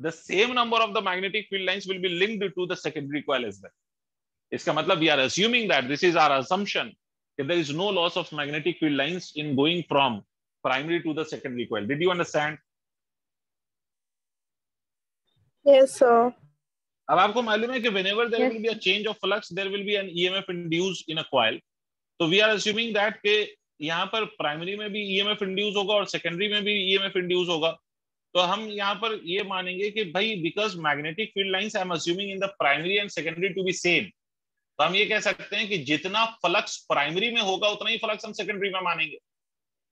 the same number of the magnetic field lines will be linked to the secondary coil as well। इसका मतलब we are assuming that, this is our assumption, that there is no loss of magnetic field lines in going from primary to the secondary coil। Did you understand? Yes, sir. अब आपको मालूम है कि whenever there will be a change of flux, there will be an EMF induced in a coil। तो we are assuming that के यहाँ पर primary में भी EMF इंड्यूस होगा और सेकेंडरी में भी EMF इंड्यूस होगा। तो हम यहाँ पर ये मानेंगे कि भाई because magnetic field lines I am assuming in the primary and secondary to be same, तो हम ये कह सकते हैं कि जितना फ्लक्स प्राइमरी में होगा उतना ही फ्लक्स हम सेकेंडरी में मानेंगे।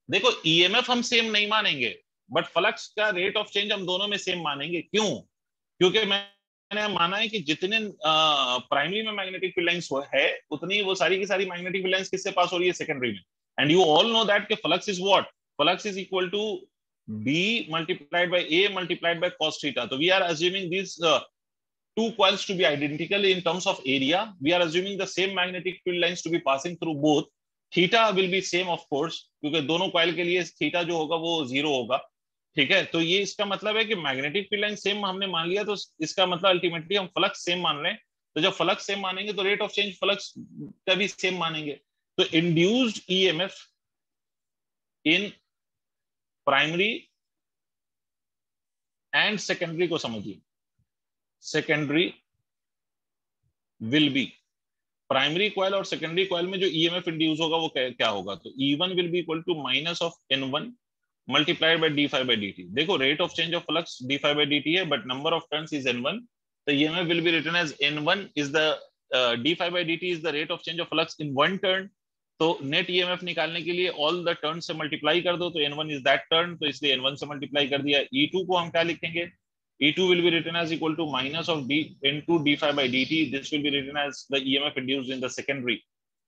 देखो EMF हम सेम नहीं मानेंगे, बट फ्लक्स का रेट ऑफ चेंज हम दोनों में सेम मानेंगे। क्यों? क्योंकि मैंने माना है कि जितने प्राइमरी में मैग्नेटिक फील्ड लाइंस है उतनी वो सारी की सारी मैग्नेटिक फील्ड लाइंस किससे पास हो रही है? सेकेंडरी में। And you all know that flux is what? Flux is equal to B multiplied by A multiplied by cos theta. So we are assuming these two coils to be identical in terms of area. We are assuming the same magnetic field lines to be passing through both. Theta will be same of course, क्योंकि दोनों coil के लिए theta जो होगा वो 0 होगा। ठीक है, तो ये इसका मतलब है कि मैग्नेटिक फील्ड लाइन सेम हमने मान लिया, तो इसका मतलब अल्टीमेटली हम फ्लक्स सेम मान रहे हैं। तो जब फ्लक्स सेम मानेंगे तो रेट ऑफ चेंज फ्लक्स का भी सेम मानेंगे। तो induced EMF in primary and secondary को समझिए, secondary will be, primary coil और सेकेंडरी कॉइल में जो EMF इंड्यूस होगा वो क्या होगा? तो E1 will be equal to minus of N1 multiplied by d5 by dt। देखो rate of change of flux d5 by dt है, but number of turns is N1, तो EMF will be written as N1 is the d5 by dt is the rate of change of flux in one turn. तो net EMF निकालने के लिए all the turn से multiply कर दो, तो N1 is that turn, तो इसलिए N1 से मल्टीप्लाई कर दिया। E2 को हम क्या लिखेंगे? E2 will be written as equal to minus of d into d5 by dt। This will be written as the EMF induced in the secondary।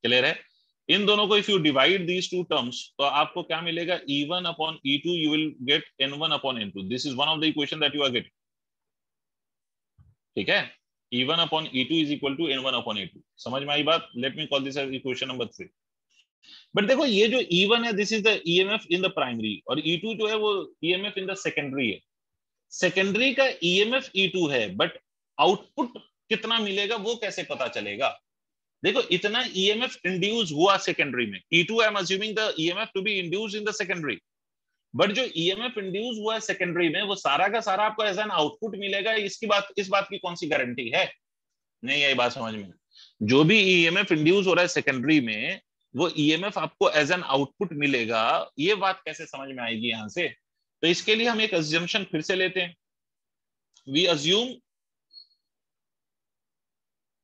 Clear है? इन दोनों को if you divide these two terms, तो आपको क्या मिलेगा? E1 upon E2 you will get N1 upon N2। This is one of the equation that you are getting। ठीक है, E1 upon E2 is equal to N1 upon E2। समझ में आई बात? Let me call this as equation number 3। But देखो ये जो E1 है this is the EMF in the primary, और E2 जो है वो EMF इन द सेकेंडरी है। सेकेंडरी का EMF E2 है, बट आउटपुट कितना मिलेगा वो कैसे पता चलेगा? देखो इतना EMF इंड्यूस हुआ सेकेंडरी में, E2 I am assuming the EMF to be induce in the secondary, but जो EMF इंड्यूस हुआ है सेकेंडरी में वो सारा का सारा आपको एज एन आउटपुट मिलेगा। इस बात की कौन सी गारंटी है? नहीं आई बात समझ में? जो भी EMF इंड्यूस हो रहा है सेकेंडरी में वो EMF आपको एज एन आउटपुट मिलेगा, ये बात कैसे समझ में आएगी यहां से? तो इसके लिए हम एक अज्यूमशन फिर से लेते हैं। We assume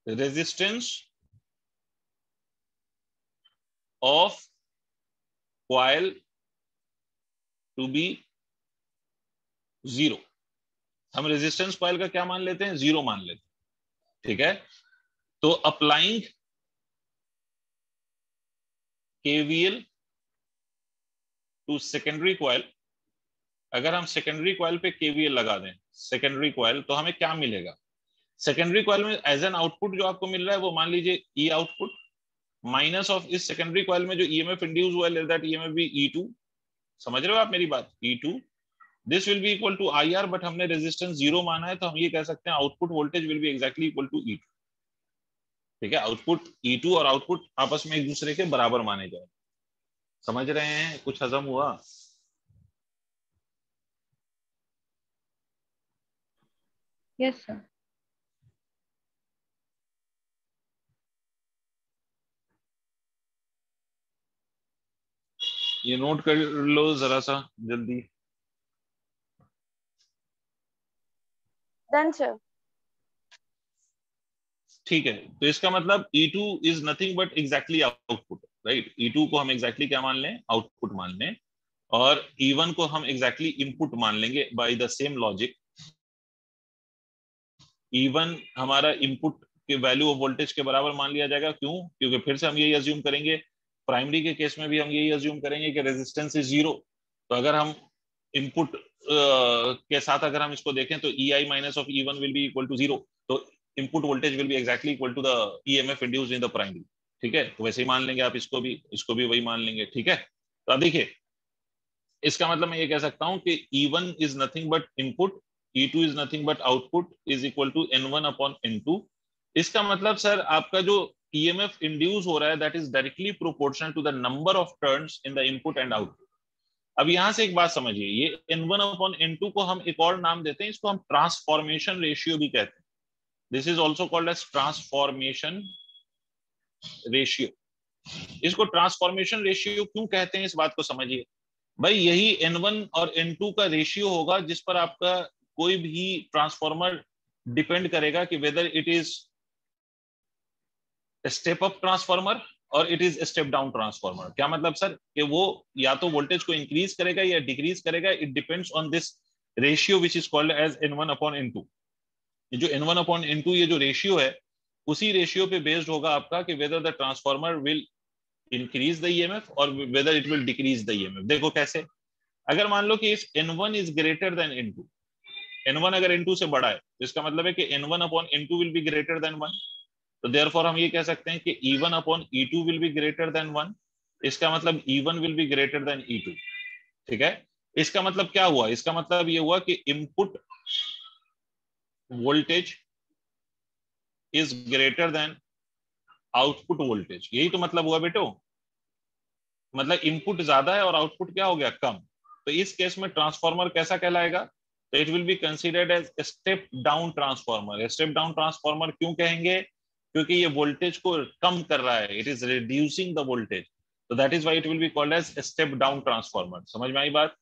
resistance of coil to be 0। हम रेजिस्टेंस कॉइल का क्या मान लेते हैं? 0 मान लेते हैं। ठीक है, तो applying KVL to secondary coil, अगर हम सेकेंडरी कॉइल पे KVL लगा दें सेकेंडरी कॉइल, तो हमें क्या मिलेगा? सेकेंडरी कॉइल में एज एन आउटपुट जो आपको मिल रहा है वो मान लीजिए ई आउटपुट माइनस ऑफ इस सेकेंडरी कॉइल में जो ईएमएफ इंड्यूस हुआ है, दैट ईएमएफ भी E2। समझ रहे हो आप मेरी बात? E2 this will be equal to IR, but हमने रेजिस्टेंस 0 माना है, तो हम ये कह सकते हैं output voltage will be exactly equal to E2। ठीक है, आउटपुट E2 और आउटपुट आपस में एक दूसरे के बराबर माने जाए। समझ रहे हैं? कुछ हजम हुआ? Yes sir. ये नोट कर लो जरा सा जल्दी। Done sir. ठीक है, तो इसका मतलब E2 is nothing but exactly output, right? E2 को हम एग्जैक्टली क्या मान लें? आउटपुट मान लें, और E1 को हम एग्जैक्टली इनपुट मान लेंगे by the same logic. E1 हमारा इनपुट के वैल्यू ऑफ वोल्टेज के बराबर मान लिया जाएगा। क्यों? क्योंकि फिर से हम यही अज्यूम करेंगे, प्राइमरी के केस में भी हम यही अज्यूम करेंगे कि रेजिस्टेंस इज 0। तो अगर हम इनपुट के साथ अगर हम इसको देखें तो EI minus of E1 will be equal to 0, तो input voltage will be exactly equal to the EMF induced in the primary. ठीक है, तो वैसे ही मान लेंगे आप इसको भी वही मान लेंगे। ठीक है, तो अब देखिए, इसका मतलब मैं ये कह सकता हूं कि E1 is nothing but input, E2 is nothing but output is equal to N1 upon N2। इसका मतलब सर आपका जो EMF इंड्यूस हो रहा है that is directly proportional to the number of turns in the input and output. अब यहां से एक बात समझिए, ये N1 अपॉन N2 को हम एक और नाम देते हैं, इसको हम ट्रांसफॉर्मेशन रेशियो भी कहते हैं। This is also called as transformation ratio. इसको ट्रांसफॉर्मेशन रेशियो क्यों कहते हैं, इस बात को समझिए भाई। यही N1 और N2 का रेशियो होगा जिस पर आपका कोई भी ट्रांसफॉर्मर डिपेंड करेगा कि whether it is step up transformer और it is step down transformer. क्या मतलब सर? कि वो या तो वोल्टेज को इंक्रीज करेगा या डिक्रीज करेगा, it depends on this ratio which is called as N1 upon N2। जो N1 अपॉन N2 ये जो रेशियो है, उसी रेशियो पे बेस्ड होगा आपका कि whether the transformer will increase the EMF और whether it will decrease the EMF। देखो कैसे, अगर मान लो कि if N1 is greater than N2, N1 अगर N2 से बड़ा है तो इसका मतलब है कि N1 upon N2 will be greater than 1। तो देयरफॉर हम ये कह सकते हैं कि E1 upon E2 will be greater than 1। इसका मतलब E1 will be greater than E2। ठीक है, इसका मतलब क्या हुआ? इसका मतलब ये हुआ कि input voltage is greater than output voltage. यही तो मतलब हुआ बेटो, मतलब इनपुट ज्यादा है और आउटपुट क्या हो गया? कम। तो इस केस में ट्रांसफॉर्मर कैसा कहलाएगा? तो it will be considered as step down transformer. Step down transformer क्यों कहेंगे? क्योंकि ये वोल्टेज को कम कर रहा है, it is reducing the voltage, तो that is why it will be called as step down transformer. समझ में आई बात?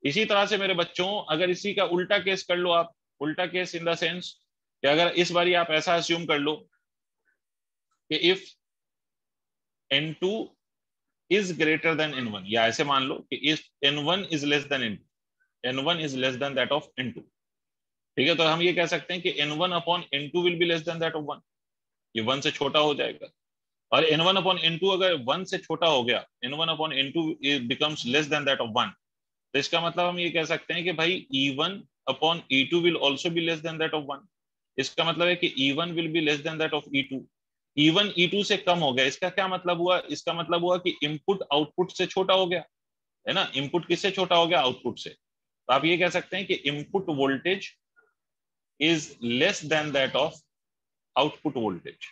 इसी तरह से मेरे बच्चों, अगर इसी का उल्टा केस कर लो आप, उल्टा केस इन द सेंस कि अगर इस बारी आप ऐसा अस्यूम कर लो कि if N2 is greater than N1, या ऐसे मान लो कि if N1 is less than N2, N1 is less than that of N2। ठीक है, तो हम ये कह सकते हैं कि N1 upon N2 will be less than that of 1, ये 1 से छोटा हो जाएगा। और N1 upon N2 अगर 1 से छोटा हो गया, N1 upon N2 becomes less than that of 1, तो इसका मतलब हम ये कह सकते हैं कि भाई E1 upon E2 will also be less than that of 1। इसका मतलब है कि E1 will be less than that of E2। E1 E2 से कम हो गया, इसका क्या मतलब हुआ? इसका मतलब हुआ कि इनपुट आउटपुट से छोटा हो गया, है ना? इनपुट किससे छोटा हो गया? आउटपुट से। तो आप ये कह सकते हैं कि input voltage is less than that of output voltage.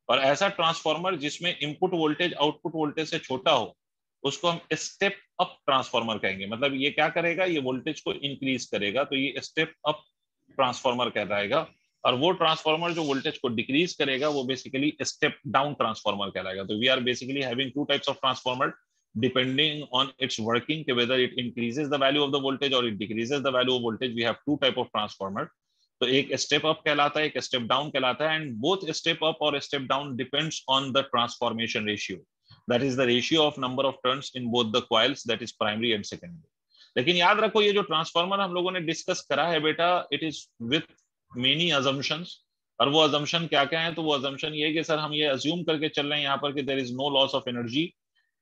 और ऐसा ट्रांसफॉर्मर जिसमें इनपुट वोल्टेज आउटपुट वोल्टेज से छोटा हो, उसको हम स्टेप अप ट्रांसफॉर्मर कहेंगे। मतलब ये क्या करेगा? ये वोल्टेज को इंक्रीज करेगा, तो ये स्टेप अप ट्रांसफॉर्मर कहलाएगा। और वो ट्रांसफॉर्मर जो वोल्टेज को डिक्रीज करेगा वो बेसिकली स्टेप डाउन ट्रांसफॉर्मर कहलाएगा। तो we are basically having two types of transformer depending on its working, whether it increases the value of the voltage और it decreases the value of voltage. We have two type of transformer. तो एक step up कहलाता है, एक step down कहलाता है, and both step up और step down depends on the transformation ratio, that is the ratio of number of turns in both the coils, that is primary and secondary. लेकिन याद रखो, ये जो ट्रांसफॉर्मर हम लोगों ने डिस्कस करा है बेटा, it is with many assumptions. और वो अजम्पशन क्या क्या है? तो वो अजम्पशन ये है कि सर हम ये अज्यूम करके चल रहे हैं यहाँ पर कि there is no loss of energy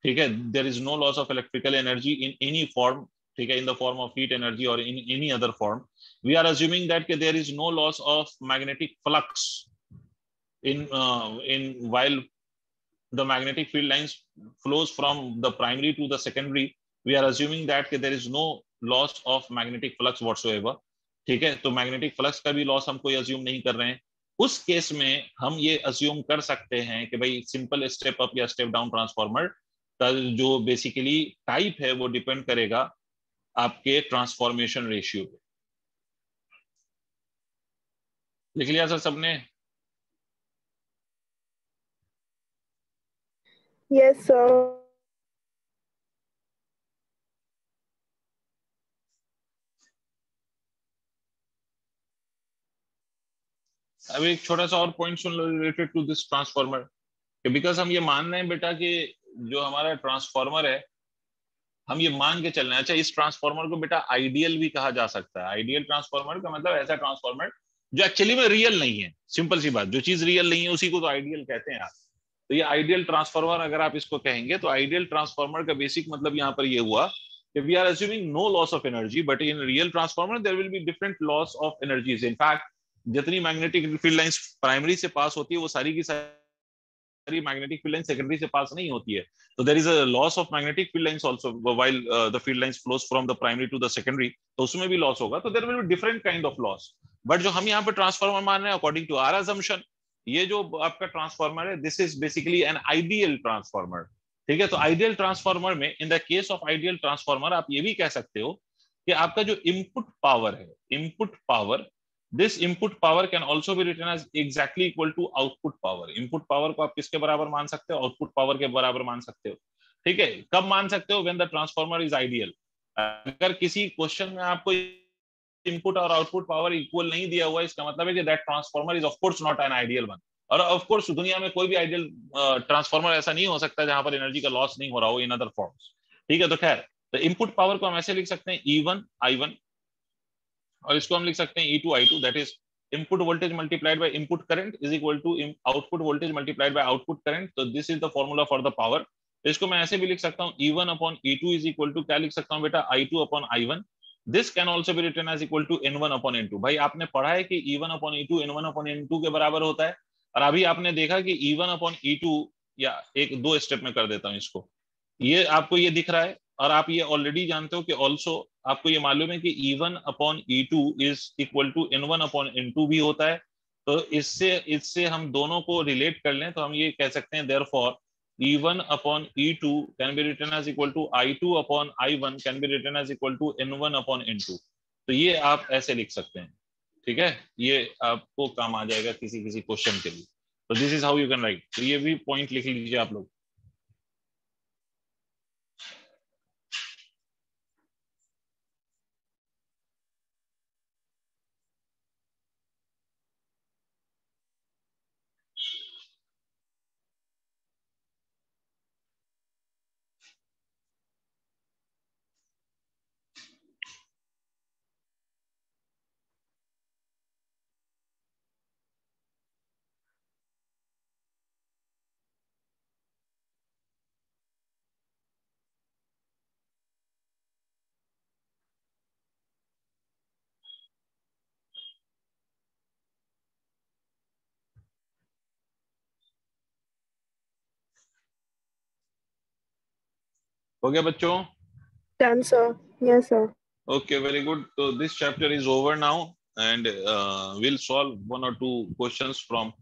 ठीक है, there is no loss of electrical energy in any form, ठीक है, in the form of heat energy और in any other form. We are assuming that कि there is no loss of magnetic flux in while the magnetic field lines flows from the primary to the secondary. We are assuming that there is no loss of magnetic flux whatsoever. ठीक है, तो magnetic flux का भी loss हम कोई assume नहीं कर रहे हैं. उस केस में हम ये अज्यूम कर सकते हैं कि भाई सिंपल स्टेप अप या स्टेप डाउन ट्रांसफॉर्मर का जो बेसिकली टाइप है वो डिपेंड करेगा आपके ट्रांसफॉर्मेशन रेशियो पे. लिख लिया सर सबने? Yes, sir. अब एक छोटा सा और पॉइंट सुन लो related to this transformer, because हम ये मान रहे हैं बेटा कि जो हमारा ट्रांसफॉर्मर है हम ये मान के चल रहे हैं. अच्छा, इस ट्रांसफॉर्मर को बेटा आइडियल भी कहा जा सकता है. आइडियल ट्रांसफॉर्मर का मतलब ऐसा ट्रांसफॉर्मर जो एक्चुअली में रियल नहीं है. सिंपल सी बात, जो चीज रियल नहीं है उसी को तो आइडियल कहते हैं आप. तो ये आइडियल ट्रांसफॉर्मर अगर आप इसको कहेंगे तो आइडियल ट्रांसफॉर्मर का बेसिक मतलब यहाँ पर ये हुआ कि we are assuming no loss of energy, but in real transformer there will be different loss of energies. In fact जितनी मैग्नेटिक फील्ड लाइंस प्राइमरी से पास होती है वो सारी की सारी मैग्नेटिक फील्ड लाइन सेकेंडरी से पास नहीं होती है. तो there is a loss of magnetic field lines also while the field lines flows from the primary to the secondary, तो उसमें भी लॉस होगा. तो there will be different kind of loss. But जो हम यहाँ पे ट्रांसफॉर्मर मान रहे हैं अकॉर्डिंग टू आवर असम्पशन, ये जो आपका ट्रांसफॉर्मर है this is basically an ideal transformer. ठीक है, तो आइडियल ट्रांसफॉर्मर में इन the case of ideal transformer आप ये भी कह सकते हो कि आपका जो इनपुट पावर है, input power, this input power can also be written as exactly equal to output power. input power को आप किसके बराबर मान सकते हो? output power के बराबर मान सकते हो. ठीक है, कब मान सकते हो? when the transformer is ideal. अगर किसी क्वेश्चन में आपको इनपुट और आउटपुट पावर इक्वल नहीं दिया हुआ, इसका मतलब है कि that transformer is of course not an ideal one. और ऑफ कोर्स दुनिया में कोई भी आइडियल ट्रांसफॉर्मर ऐसा नहीं हो सकता जहां पर एनर्जी का लॉस नहीं हो रहा हो इन अदर फॉर्म्स. ठीक है, तो खैर, तो इनपुट पावर को हम ऐसे लिख सकते हैं E1 I1, और इसको हम लिख सकते हैं E2 I2, that is input voltage multiplied by input current is equal to output voltage multiplied by output current. तो this is the formula for the power. इसको मैं ऐसे भी लिख सकता हूँ E1 upon E2 is equal to, क्या लिख सकता हूँ बेटा, I2 upon I1. This can also be written as equal to N1 upon N2. भाई आपने पढ़ा है कि E1 upon E2 N1 upon N2 के बराबर होता है, और अभी आपने देखा कि E1 अपॉन E2, या एक दो स्टेप में कर देता हूँ इसको, ये आपको ये दिख रहा है, और आप ये ऑलरेडी जानते हो कि ऑल्सो आपको ये मालूम है कि E1 upon E2 is equal to N1 upon N2 भी होता है. तो इससे हम दोनों को रिलेट कर लें तो हम ये कह सकते हैं therefore E1 upon E2 can be written as equal to I2 upon I1 can be written as equal to N1 upon N2. तो ये आप ऐसे लिख सकते हैं. ठीक है, ये आपको काम आ जाएगा किसी किसी क्वेश्चन के लिए. तो this is how you can write. तो ये भी पॉइंट लिख लीजिए आप लोग. हो गया बच्चों? Done, sir. Yes, sir. Okay, very good. So this chapter is over now, and we'll solve one or two questions from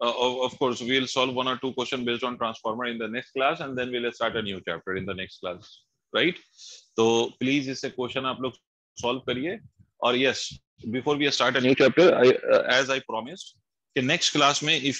of course we'll solve one or two questions based on transformer in the next class, and then we'll start a new chapter in the next class, right? So please इसे question आप लोग solve करिए. और yes, before we start a new chapter, as I promised कि next class में if